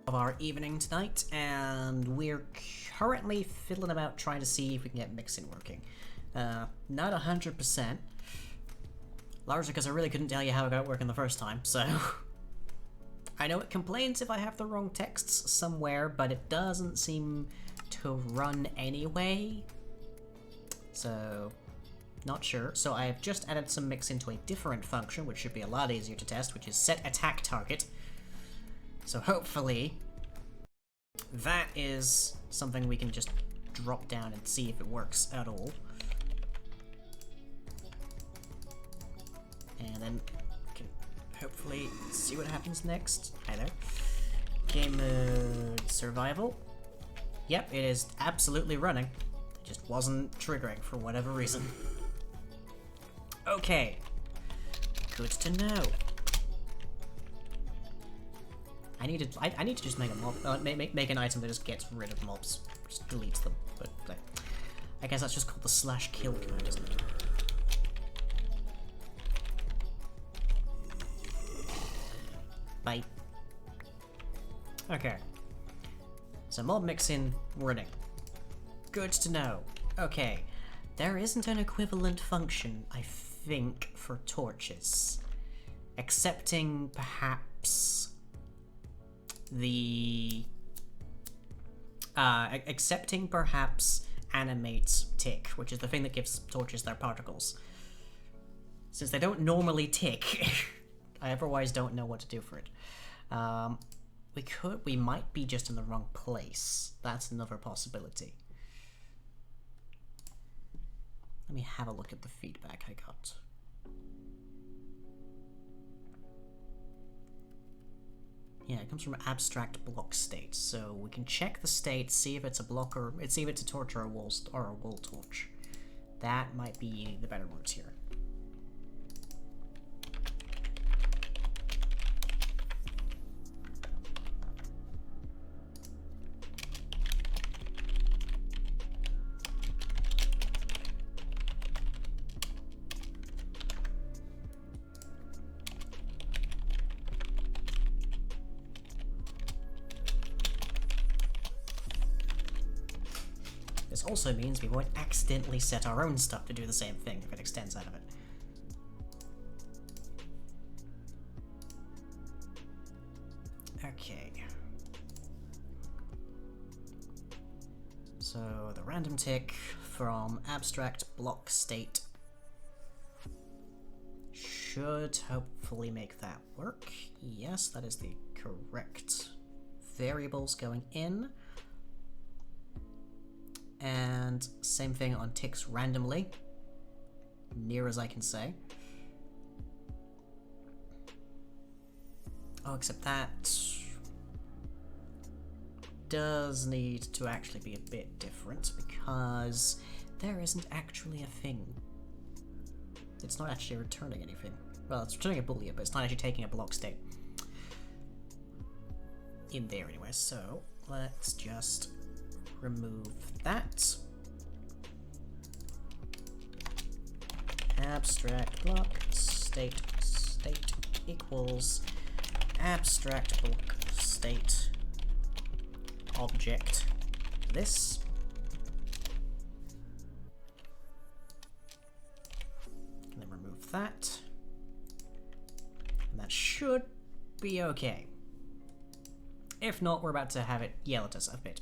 of our evening tonight, and we're currently fiddling about trying to see if we can get mixing working. Not 100%. Largely because I really couldn't tell you how it got working the first time, so... I know it complains if I have the wrong texts somewhere, but it doesn't seem to run anyway. So, not sure. So I have just added some mix into a different function, which should be a lot easier to test, which is set attack target. So hopefully, that is something we can just drop down and see if it works at all. And then can hopefully see what happens next. Hi there. Game mode survival. Yep, it is absolutely running. It just wasn't triggering for whatever reason. Okay. Good to know. I need to just make a mob, make an item that just gets rid of mobs, just deletes them. But like, I guess that's just called the /kill command, isn't it? Bye. Okay. So mob mixing running. Good to know. Okay. There isn't an equivalent function, I think, for torches, excepting perhaps the animate tick, which is the thing that gives torches their particles. Since they don't normally tick, I otherwise don't know what to do for it. We might be just in the wrong place. That's another possibility. Let me have a look at the feedback I got. Yeah, it comes from abstract block state, so we can check the state, see if it's a block or see if it's a torch or a wall torch. That might be the better words here. This also means we won't accidentally set our own stuff to do the same thing if it extends out of it. Okay. So the random tick from abstract block state should hopefully make that work. Yes, that is the correct variables going in. And same thing on ticks randomly, near as I can say. Oh, except that does need to actually be a bit different because there isn't actually a thing. It's not actually returning anything. Well, it's returning a boolean, but it's not actually taking a block state in there anyway. So let's just remove that. Abstract block state equals abstract block state object this. And then remove that. And that should be okay. If not, we're about to have it yell at us a bit.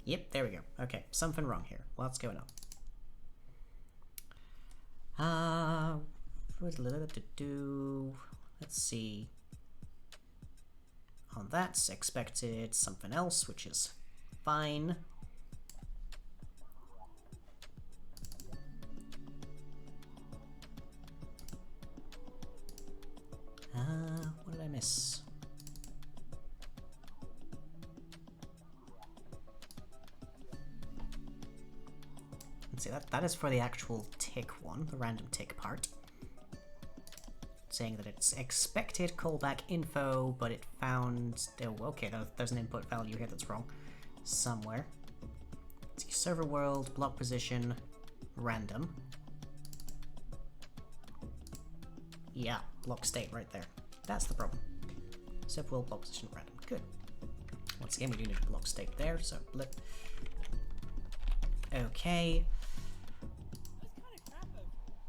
Yep, there we go. Okay, something wrong here. What's going on? Let's see. On that's expected something else, which is fine. What did I miss? See, that is for the actual tick one, the random tick part. Saying that it's expected callback info, but it found... Oh, okay, there's an input value here that's wrong. Somewhere. Let's see, server world, block position, random. Yeah, block state right there. That's the problem. Except will block position random. Good. Once again, we do need a block state there, so blip. Okay.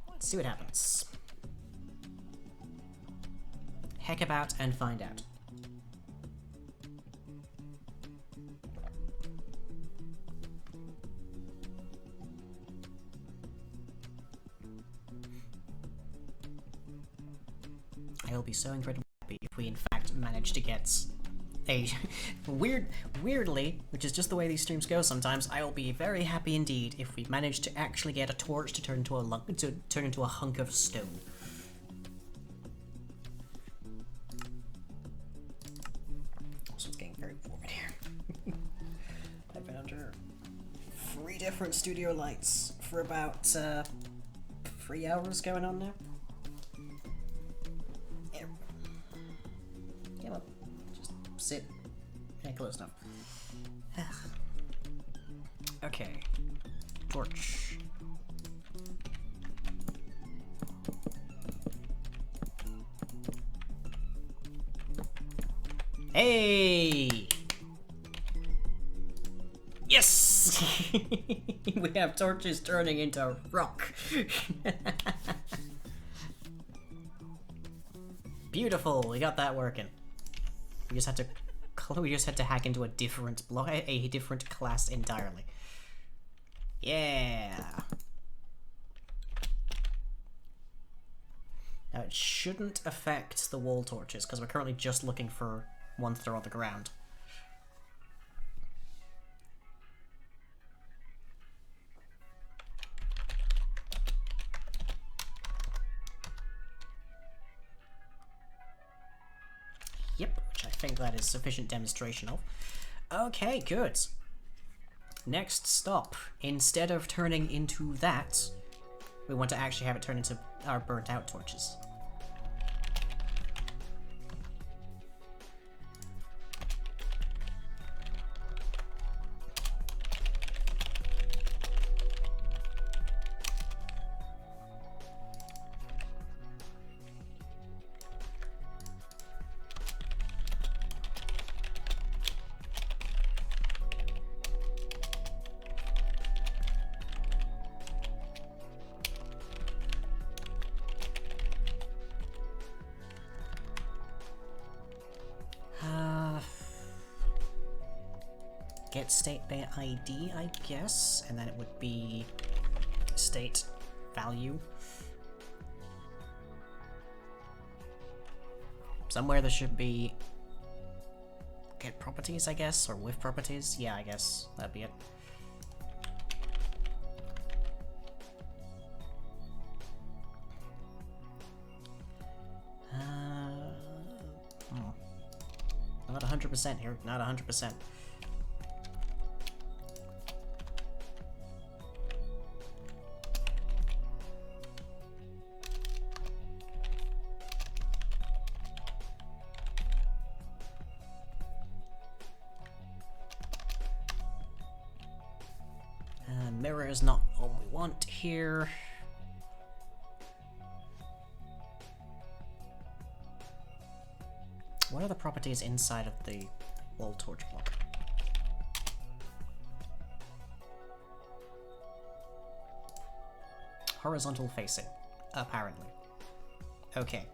Let's see what happens. Heck about and find out. I will be so incredibly happy if we in fact manage to get a weirdly, which is just the way these streams go sometimes, I will be very happy indeed if we manage to actually get a torch to turn into a hunk of stone. Also, it's getting very warm in here. I've been under 3 different studio lights for about 3 hours going on now. Come on, just sit. Yeah, close enough. Okay, torch. Hey! Yes! We have torches turning into rock. Beautiful, we got that working. We just had to hack into a different block, a different class entirely. Yeah. Now it shouldn't affect the wall torches because we're currently just looking for ones that are on the ground. Yep, which I think that is sufficient demonstration of. Okay, good. Next stop. Instead of turning into that, we want to actually have it turn into our burnt out torches. Get state by ID, I guess, and then it would be state value. Somewhere there should be get properties, I guess, or with properties. Yeah, I guess that'd be it. Not 100% here, not 100%. Mirror is not all we want here. What are the properties inside of the wall torch block? Horizontal facing, apparently. Okay.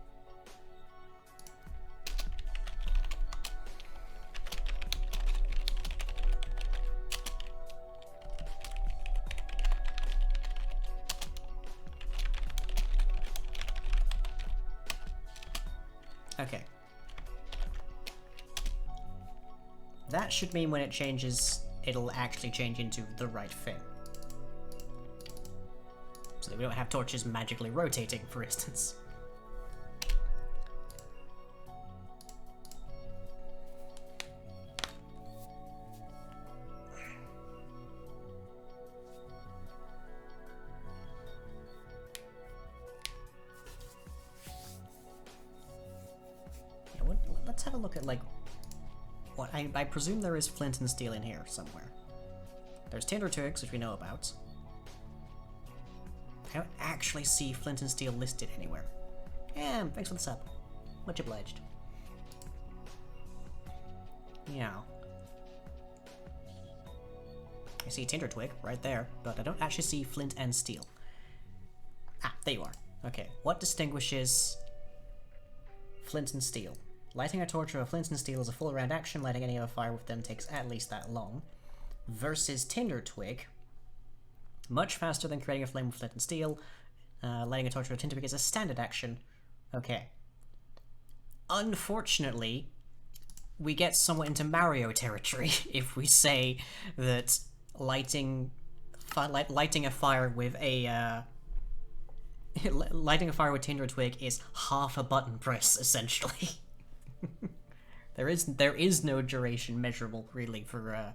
Okay. That should mean when it changes, it'll actually change into the right thing. So that we don't have torches magically rotating, for instance. Let's have a look at, like, what I presume there is flint and steel in here somewhere. There's tinder twigs, which we know about. I don't actually see flint and steel listed anywhere. Thanks for the sub. Much obliged. Yeah. I see Tinder Twig right there, but I don't actually see flint and steel. Ah, there you are. Okay, what distinguishes flint and steel? Lighting a torch with a flint and steel is a full round action. Lighting any other fire with them takes at least that long. Versus Tinder Twig, much faster than creating a flame with flint and steel. Lighting a torch with a Tinder Twig is a standard action. Okay. Unfortunately, we get somewhat into Mario territory if we say that lighting a fire with a lighting a fire with Tinder Twig is half a button press, essentially. there is no duration measurable really for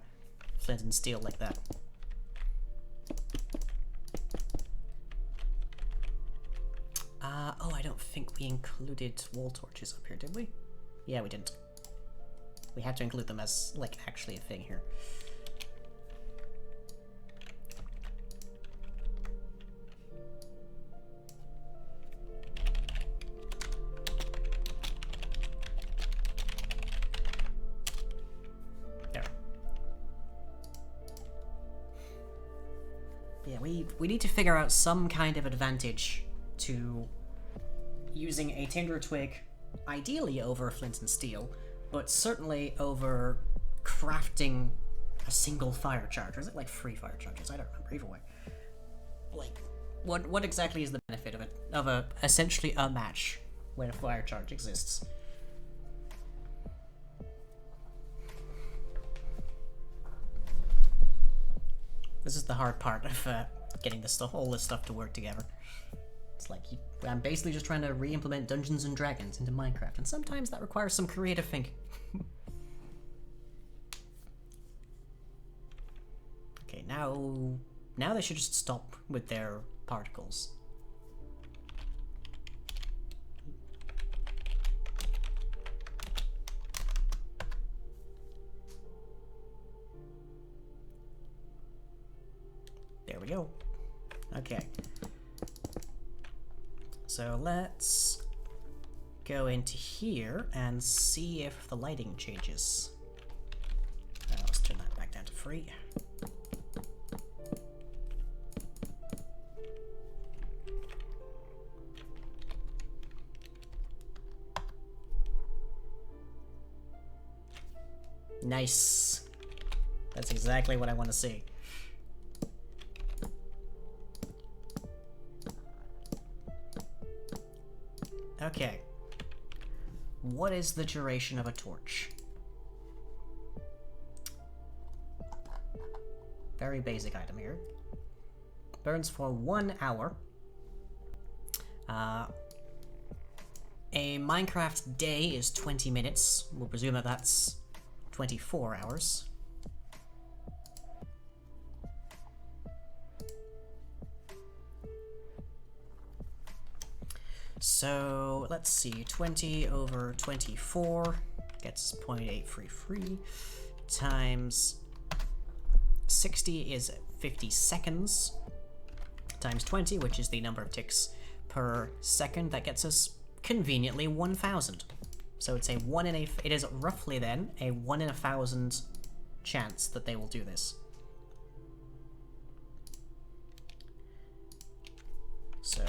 flint and steel like that. Oh, I don't think we included wall torches up here, did we? Yeah, we didn't. We had to include them as, like, actually a thing here. There. Yeah, we need to figure out some kind of advantage to using a Tinder Twig, ideally over flint and steel, but certainly over crafting a single fire charge. Or is it like 3 fire charges? I don't remember. Either way, like, what exactly is the benefit of it? Of essentially a match when a fire charge exists? This is the hard part of getting all this stuff to work together. It's like, I'm basically just trying to re-implement Dungeons and Dragons into Minecraft, and sometimes that requires some creative thinking. Okay, now they should just stop with their particles. There we go. Okay. So let's go into here and see if the lighting changes. Let's turn that back down to 3. Nice. That's exactly what I want to see. Okay. What is the duration of a torch? Very basic item here. Burns for 1 hour. A Minecraft day is 20 minutes. We'll presume that that's 24 hours. So, let's see, 20 over 24 gets 0.833 times 60 is 50 seconds times 20, which is the number of ticks per second. That gets us conveniently 1,000. So it's it is roughly then a 1 in 1,000 chance that they will do this. So,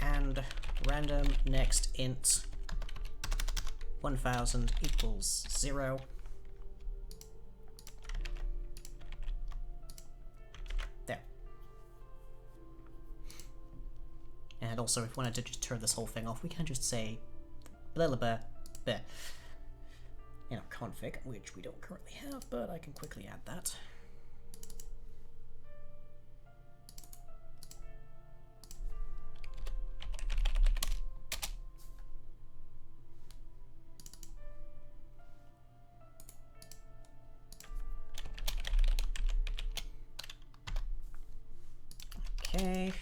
and random next int 1,000 equals 0. There. And also, if we wanted to just turn this whole thing off, we can just say blah blah blah, blah. In our config, which we don't currently have, but I can quickly add that. Okay.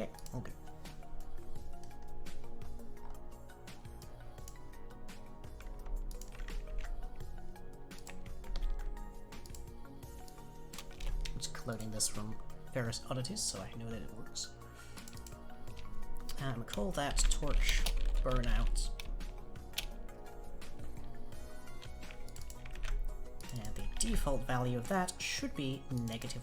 Okay, all good. I'm just cloning this from various oddities so I know that it works. And call that torch burnout. And the default value of that should be -1.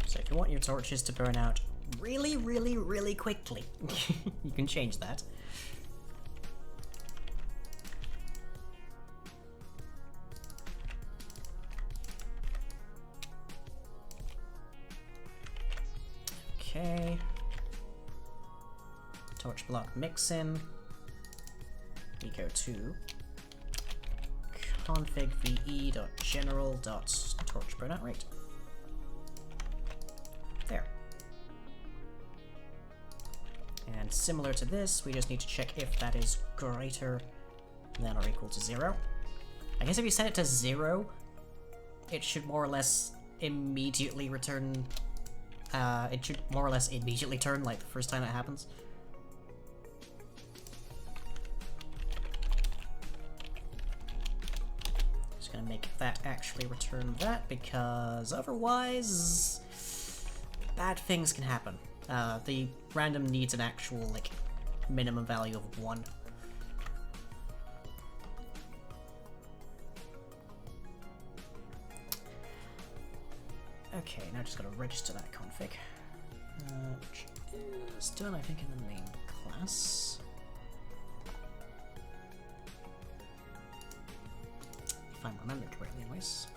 So if you want your torches to burn out really, really, really quickly, you can change that. Okay. Torch block mixin. We go to config ve.general.torch burnout rate. There. And similar to this, we just need to check if that is greater than or equal to 0. I guess if you set it to 0, it should more or less immediately return. It should more or less immediately turn like the first time it happens. Just gonna make that actually return that, because otherwise bad things can happen. The random needs an actual, like, minimum value of 1. Okay, now just gotta register that config. Which is done, I think, in the main class. If I'm remembering correctly, anyways.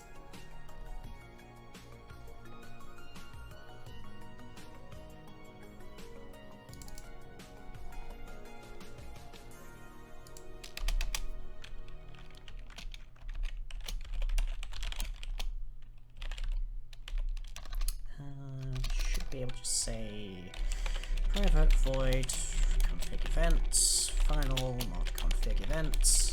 Be able to say private void config events final mod config events.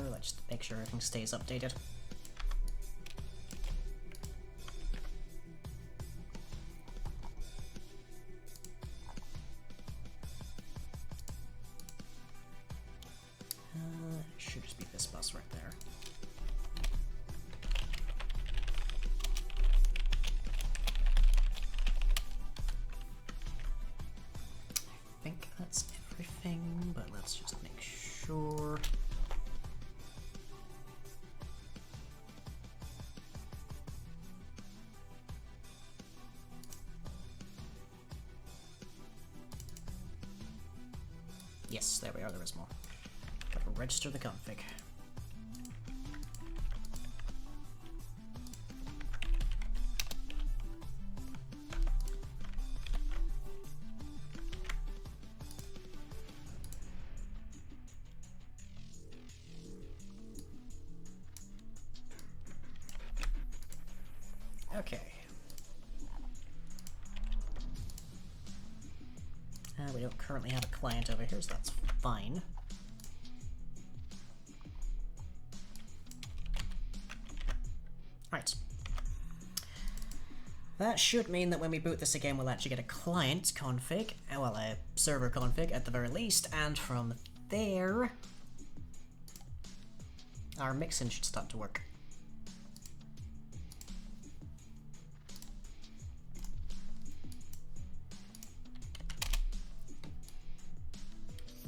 Let's just make sure everything stays updated. It should just be this bus right there. I think that's everything, but let's just make sure. Yes, there we are, there is more. Gotta register the config. Okay. We don't currently have a client over here, so that's fine. Right. That should mean that when we boot this again, we'll actually get a client config, well, a server config at the very least, and from there, our mixin should start to work.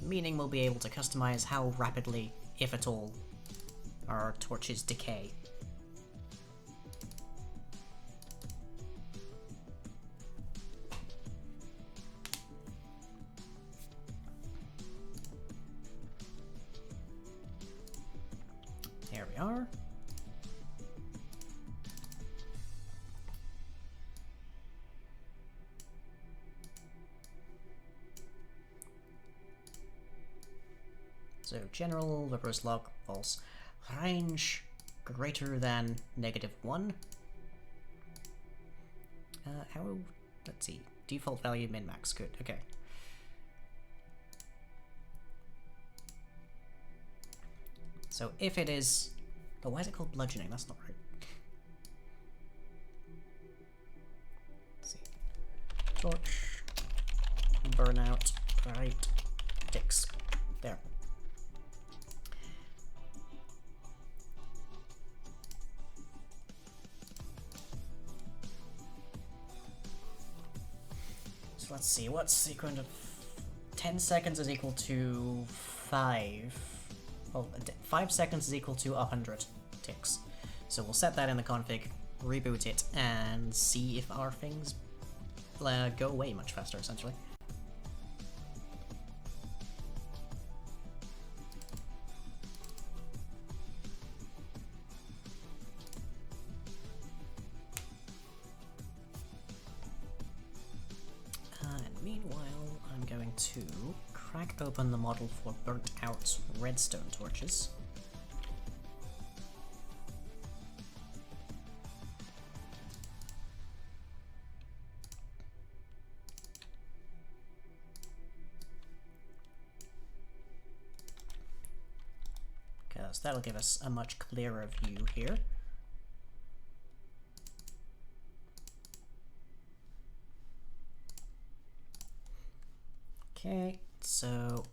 meaning we'll be able to customize how rapidly, if at all, our torches decay. There we are. So general, reverse log, false. Range greater than -1. Let's see. Default value min-max, good, okay. So if it is... Oh, why is it called bludgeoning? That's not right. Let's see. Torch. Burnout. Right. Ticks. There. So let's see, what's equivalent of 10 seconds is equal to 5. Well, 5 seconds is equal to 100 ticks. So we'll set that in the config, reboot it, and see if our things go away much faster, essentially. Meanwhile, I'm going to crack open the model for burnt out redstone torches. Because that'll give us a much clearer view here. Okay, so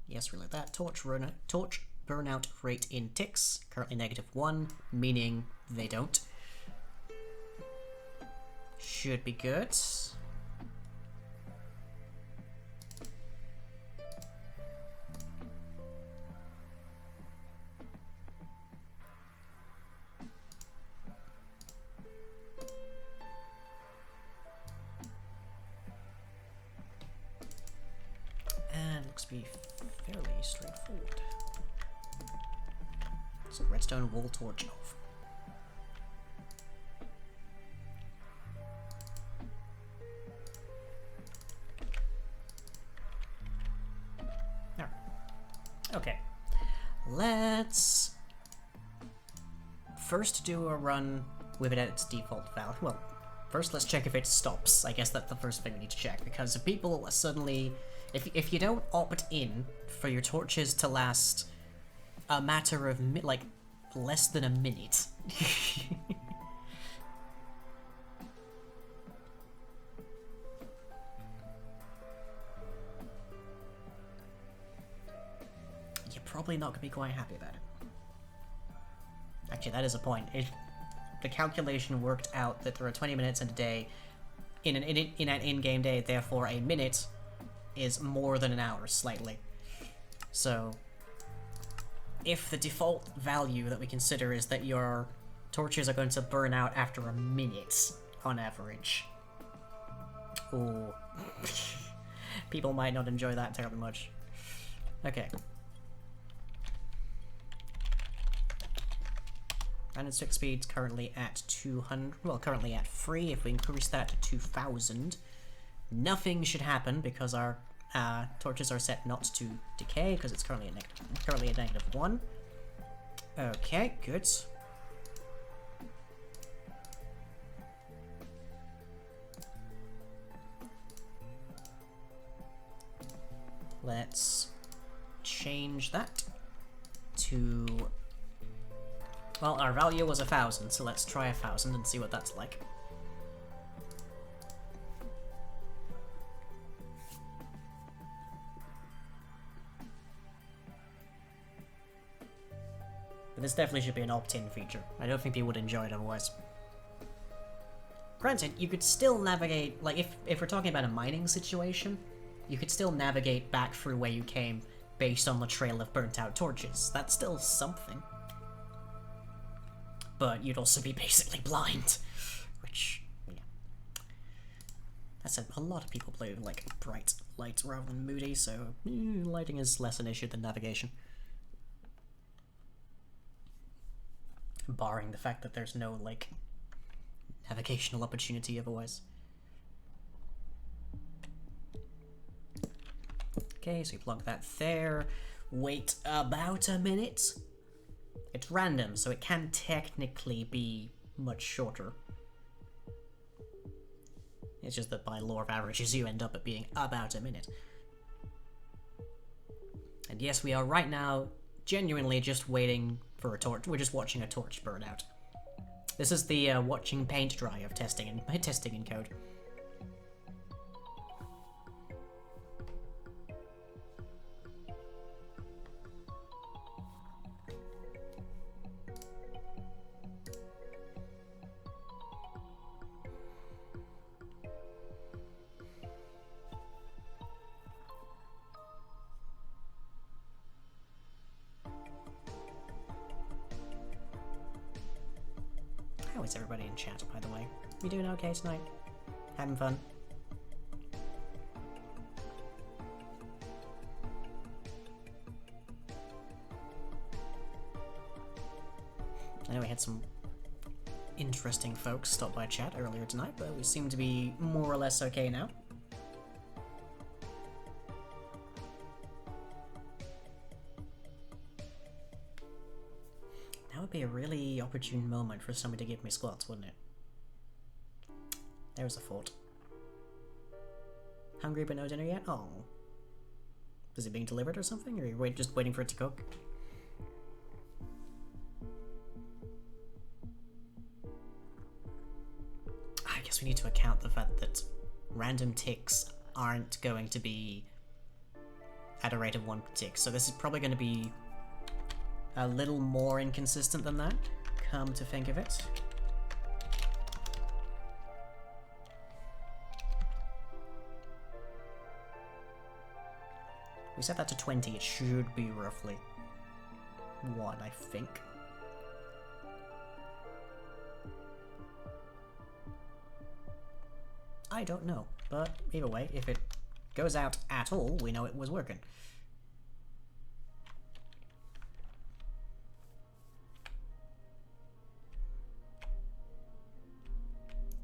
yes, really that torch burnout rate in ticks, currently -1, meaning they don't. Should be good. Looks to be fairly straightforward. So redstone wall torch off. There. Okay. Let's first do a run with it at its default value. Well, first let's check if it stops. I guess that's the first thing we need to check, because if people suddenly... If you don't opt in for your torches to last a matter of, like, less than a minute... you're probably not going to be quite happy about it. Actually, that is a point. The calculation worked out that there are 20 minutes in a day, in an in-game day, therefore a minute is more than an hour, slightly. So, if the default value that we consider is that your torches are going to burn out after a minute, on average. Ooh. People might not enjoy that terribly much. Okay. Random stick speed's currently at 200, well, currently at 3. If we increase that to 2,000, nothing should happen because our torches are set not to decay because it's currently at -1. Okay, good. Let's change that to... Well, our value was 1,000, so let's try 1,000 and see what that's like. But this definitely should be an opt-in feature. I don't think people would enjoy it otherwise. Granted, you could still navigate, like, if we're talking about a mining situation, You could still navigate back through where you came based on the trail of burnt-out torches. That's still something. But you'd also be basically blind, which, yeah. That said, a lot of people play with, like, bright light rather than moody, so lighting is less an issue than navigation. Barring the fact that there's no, like, navigational opportunity otherwise. Okay, so you plug that there. Wait about a minute. It's random, so it can technically be much shorter. It's just that by law of averages, you end up at being about a minute. And yes, we are right now genuinely just waiting for a torch. We're just watching a torch burn out. This is the watching paint dry of testing in code. How is everybody in chat, by the way? You doing okay tonight? Having fun? I know we had some interesting folks stop by chat earlier tonight, but we seem to be more or less okay now. That would be a really opportune moment for somebody to give me squats, wouldn't it? There's a thought. Hungry but no dinner yet? Oh. Is it being delivered or something? Or are you just waiting for it to cook? I guess we need to account the fact that random ticks aren't going to be at a rate of 1 tick. So this is probably going to be a little more inconsistent than that, come to think of it. We set that to 20, it should be roughly 1, I think. I don't know, but either way, if it goes out at all, we know it was working.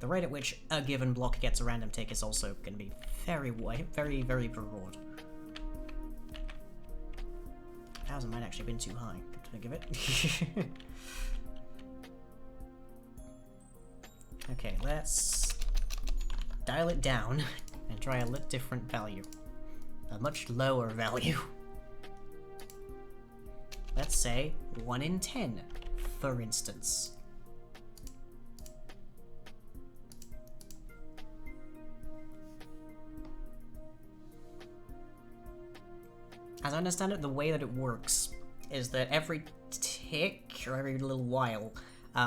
The rate at which a given block gets a random tick is also going to be very broad. 1,000 might actually have been too high, to think of it. Okay, let's dial it down and try a different value. A much lower value. Let's say 1 in 10, for instance. As I understand it, the way that it works is that every tick, or every little while,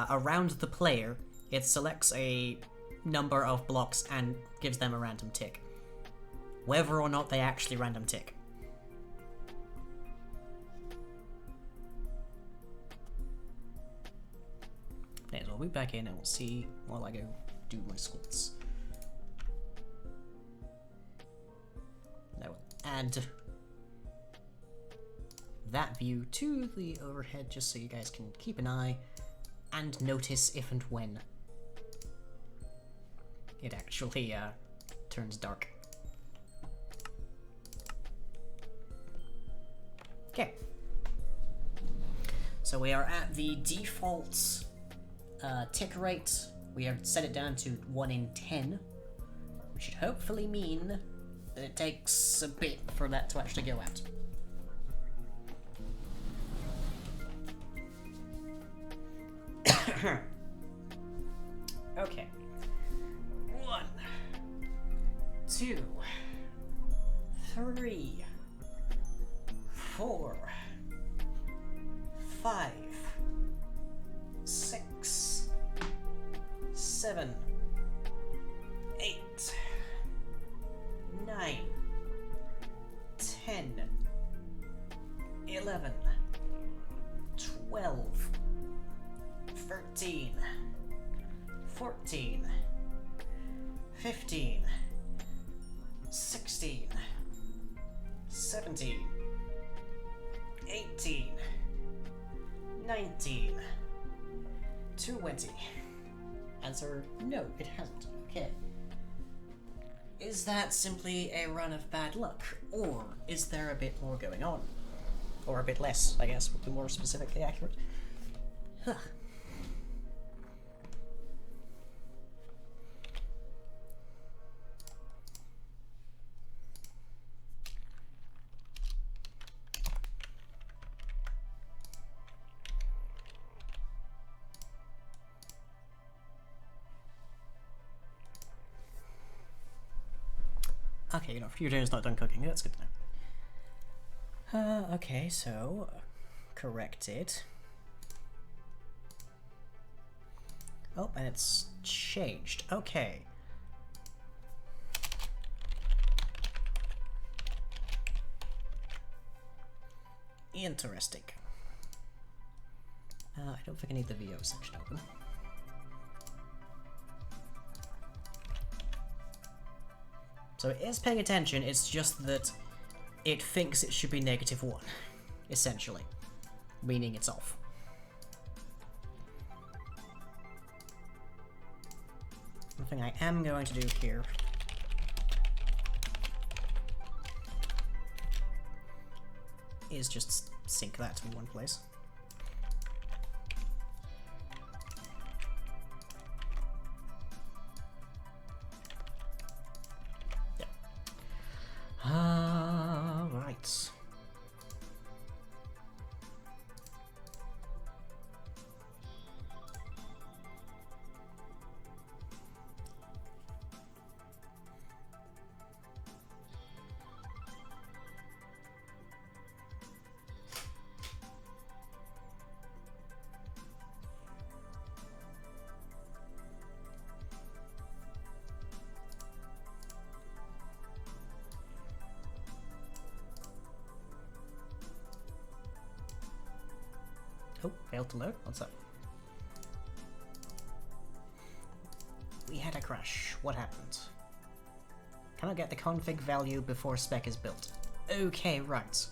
around the player, it selects a number of blocks and gives them a random tick. Whether or not they actually random tick. Anyways, I'll be back in and we'll see while I go do my squats. I will add that view to the overhead just so you guys can keep an eye and notice if and when it actually turns dark. Okay. So we are at the default tick rate. We have set it down to 1 in 10, which should hopefully mean that it takes a bit for that to actually go out. Okay. 1, 2, 3, 4, 5, 6, 7, 8, 9, 15, 16, 17, 18, 19, 20. Answer, no, it hasn't. Okay. Is that simply a run of bad luck, or is there a bit more going on? Or a bit less, I guess, would be more specifically accurate. Huh. Okay, you know, your dinner's not done cooking. That's good to know. Okay, so corrected. Oh, and it's changed. Okay. Interesting. I don't think I need the VO section open. So it is paying attention, it's just that it thinks it should be -1, essentially. Meaning it's off. One thing I am going to do here is just sync that to one place. Right. Oh, failed to load? What's up? We had a crash. What happened? Cannot get the config value before spec is built. Okay, right.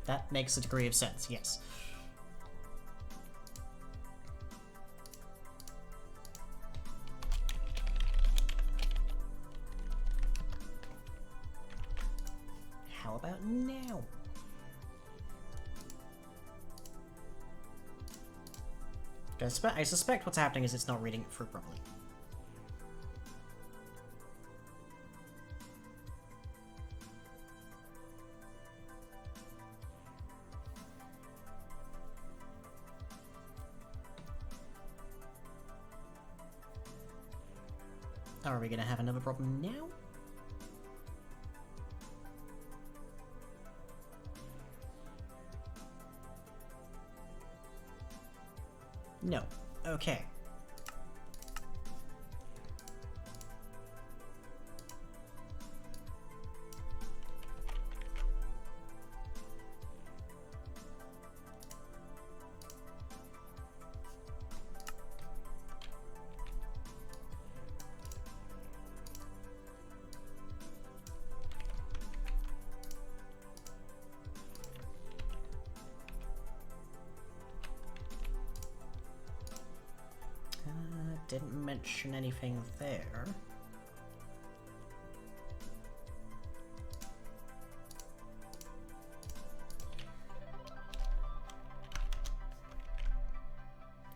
That makes a degree of sense, yes. How about now? I suspect what's happening is it's not reading it through properly. Are we gonna have another problem now? No. Okay. Didn't mention anything there.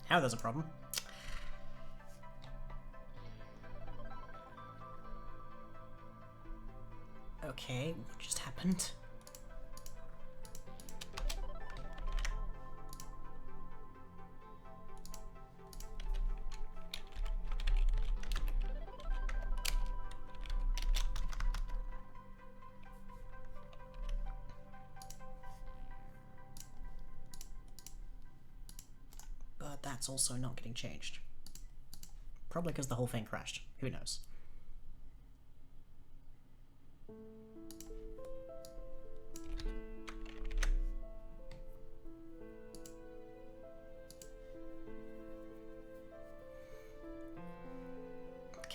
How there's a problem? Okay, what just happened? That's also not getting changed. Probably because the whole thing crashed. Who knows?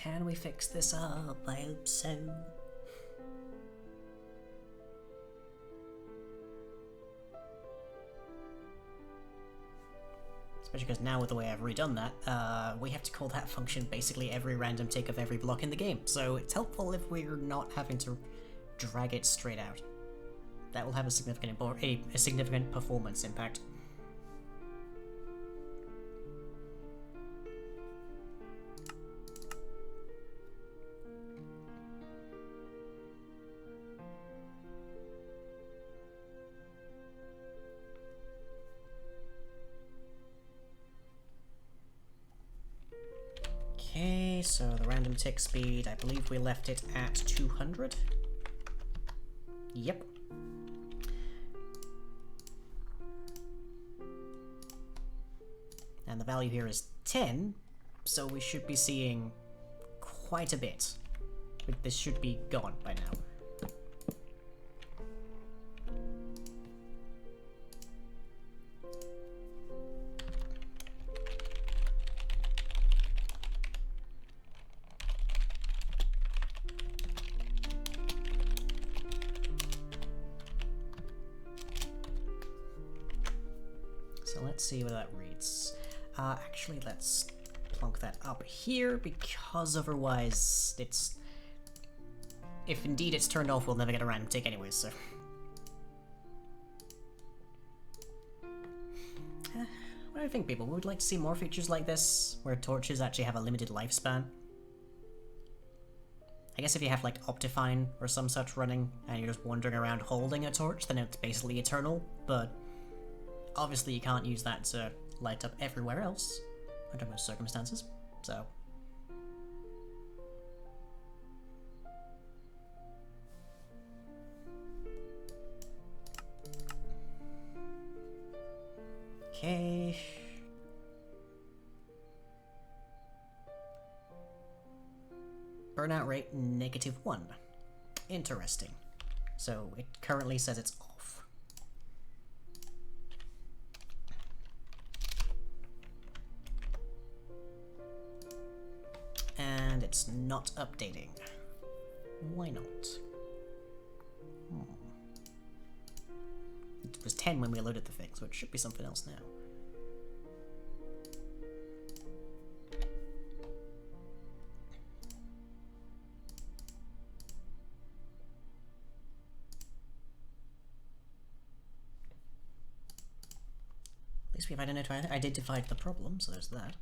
Can we fix this up? I hope so. Especially because now with the way I've redone that, we have to call that function basically every random tick of every block in the game. So it's helpful if we're not having to drag it straight out. That will have a significant performance impact. Okay, so the random tick speed, I believe we left it at 200. Yep. And the value here is 10, so we should be seeing quite a bit. This should be gone by now. So let's see what that reads. Actually, let's plunk that up here, because otherwise it's... If indeed it's turned off, we'll never get a random tick anyways, so... What do you think, people? Would like to see more features like this, where torches actually have a limited lifespan? I guess if you have, like, Optifine or some such running, and you're just wandering around holding a torch, then it's basically eternal, but... Obviously you can't use that to light up everywhere else, under most circumstances, so... Okay... Burnout rate -1. Interesting. So it currently says it's off. And it's not updating. Why not? It was 10 when we loaded the thing, so it should be something else now. At least we've identified the problem, so there's that.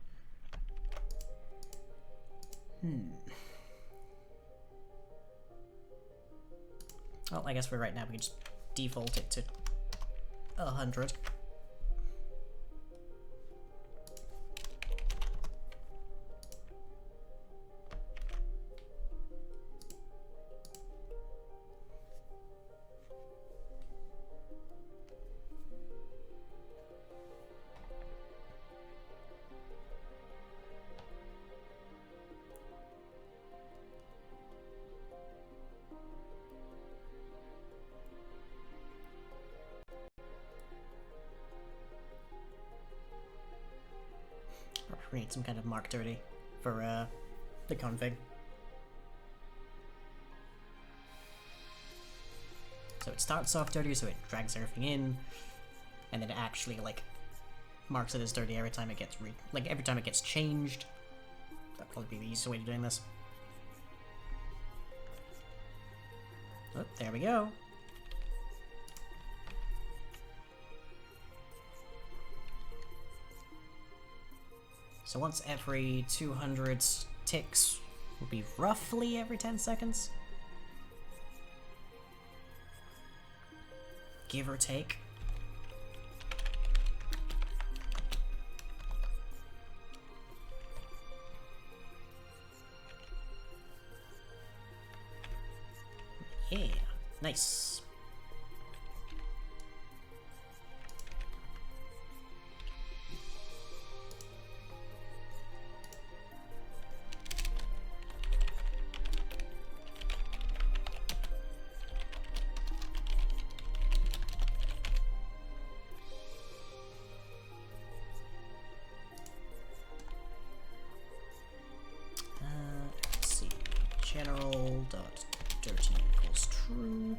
Well, I guess for right now we can just default it to 100. We need some kind of mark dirty for the config. So it starts off dirty, so it drags everything in, and then it actually like marks it as dirty every time it gets every time it gets changed. That'd probably be the easiest way to doing this. Oh, there we go. So once every 200 ticks will be roughly every 10 seconds. Give or take. Yeah, nice. general dot dirty equals true.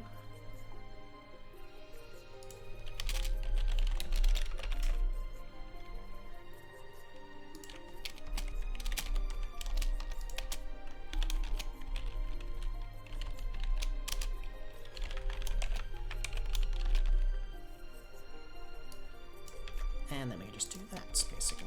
And then we can just do that, basically.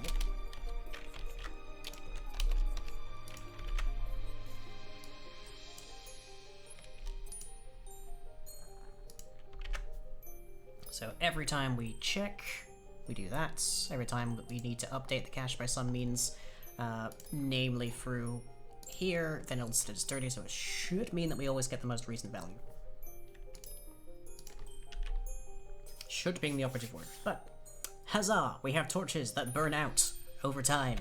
So every time we check, we do that. Every time we need to update the cache by some means, namely through here, then it'll list it as dirty, so it should mean that we always get the most recent value. Should being the operative word, but huzzah! We have torches that burn out over time.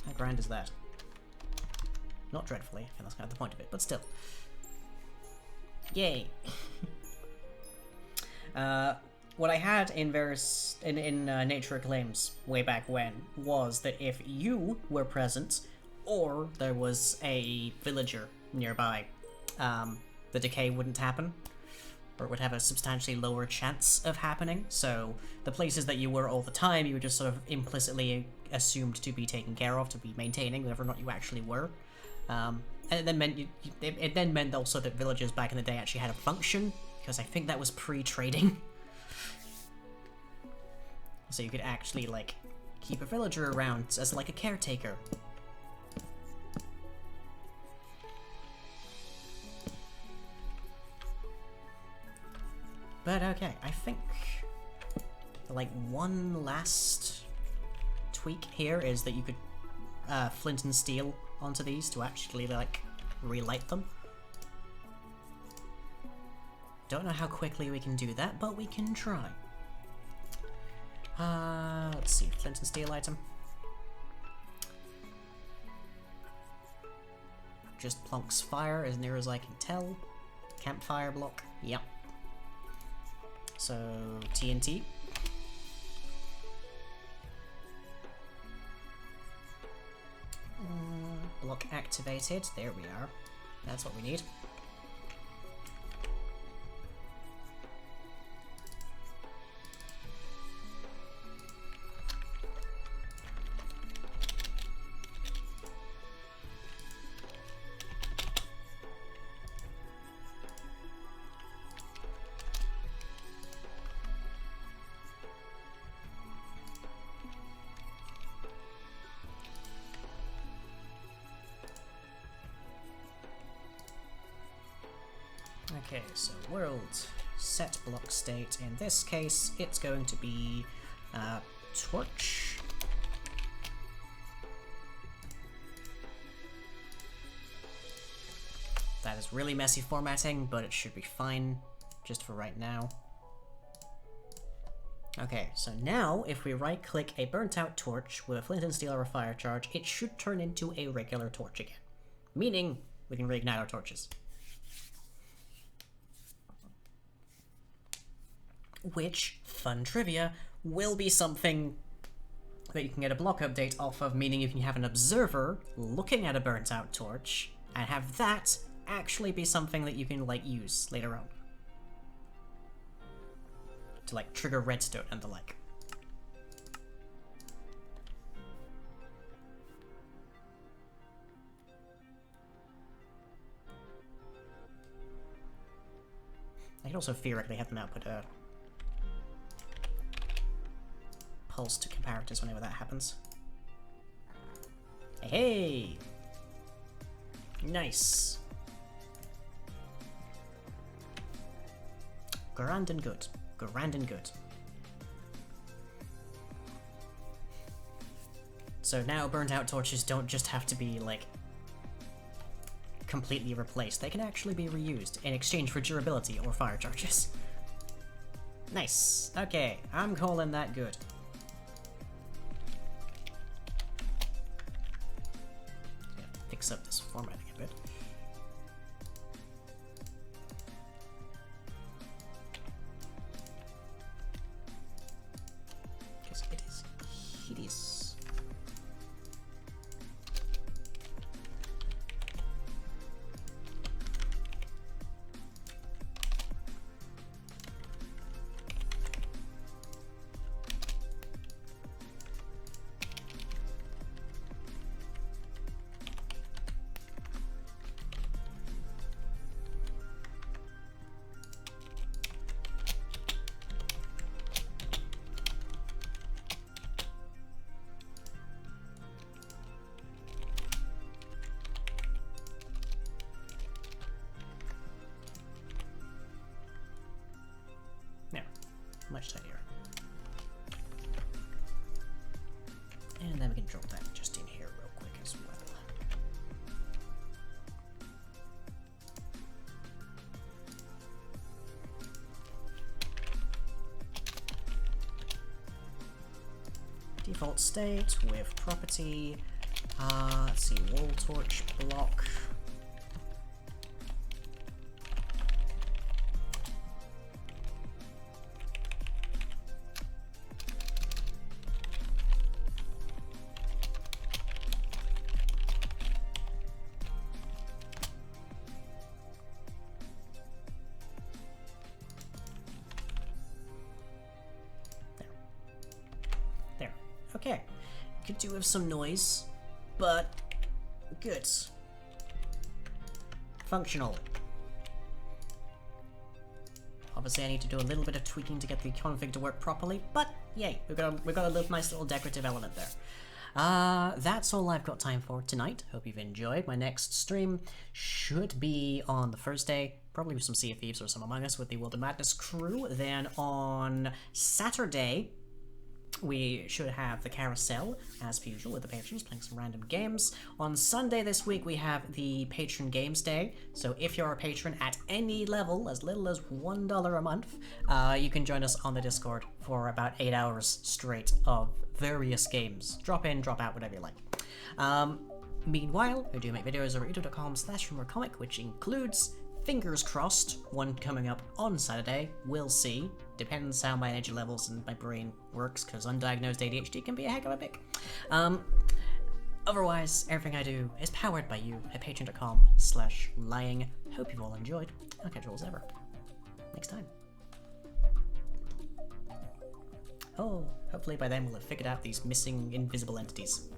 How grand is that? Not dreadfully, and that's kind of the point of it, but still. Yay! What I had in various Nature Claims way back when was that if you were present, or there was a villager nearby, the decay wouldn't happen, or would have a substantially lower chance of happening. So the places that you were all the time, you were just sort of implicitly assumed to be taken care of, to be maintaining, whether or not you actually were. And it then meant it then meant also that villages back in the day actually had a function, because I think that was pre-trading. So you could actually, like, keep a villager around as, like, a caretaker. But okay, I think, like, one last tweak here is that you could flint and steel onto these to actually, like, relight them. Don't know how quickly we can do that, but we can try. Let's see, flint and steel item. Just plonks fire as near as I can tell. Campfire block, yep. So, TNT. Block activated, there we are. That's what we need. Okay, so world set block state. In this case, it's going to be torch. That is really messy formatting, but it should be fine just for right now. Okay, so now if we right click a burnt out torch with a flint and steel or a fire charge, it should turn into a regular torch again. Meaning we can reignite our torches. Which, fun trivia, will be something that you can get a block update off of, meaning you can have an observer looking at a burnt out torch, and have that actually be something that you can, like, use later on. To, like, trigger redstone and the like. I could also theoretically have them output a pulse to comparators whenever that happens. Hey! Nice. Grand and good. Grand and good. So now burnt out torches don't just have to be, like, completely replaced. They can actually be reused in exchange for durability or fire charges. Nice. Okay, I'm calling that good. Fix up this formatting a bit. Because it is hideous. much tidier. And then we can drop that just in here real quick as well. Default state with property. Let's see, wall torch block. There. Okay. Could do with some noise, but good. Functional. Obviously I need to do a little bit of tweaking to get the config to work properly, but yay, we've got a nice little decorative element there. That's all I've got time for tonight. Hope you've enjoyed. My next stream should be on the Thursday, probably with some Sea of Thieves or some Among Us with the World of Madness crew. Then on Saturday, we should have the carousel, as per usual, with the patrons playing some random games. On Sunday this week, we have the Patron Games Day. So if you're a patron at any level, as little as $1 a month, you can join us on the Discord for about 8 hours straight of various games. Drop in, drop out, whatever you like. Meanwhile, I do make videos over youtube.com/humorcomic, which includes, fingers crossed, one coming up on Saturday. We'll see. Depends how my energy levels and my brain works, because undiagnosed ADHD can be a heck of a pick. Otherwise, everything I do is powered by you at patreon.com/lying. Hope you've all enjoyed. I'll catch you all as ever next time. Oh, hopefully by then we'll have figured out these missing invisible entities.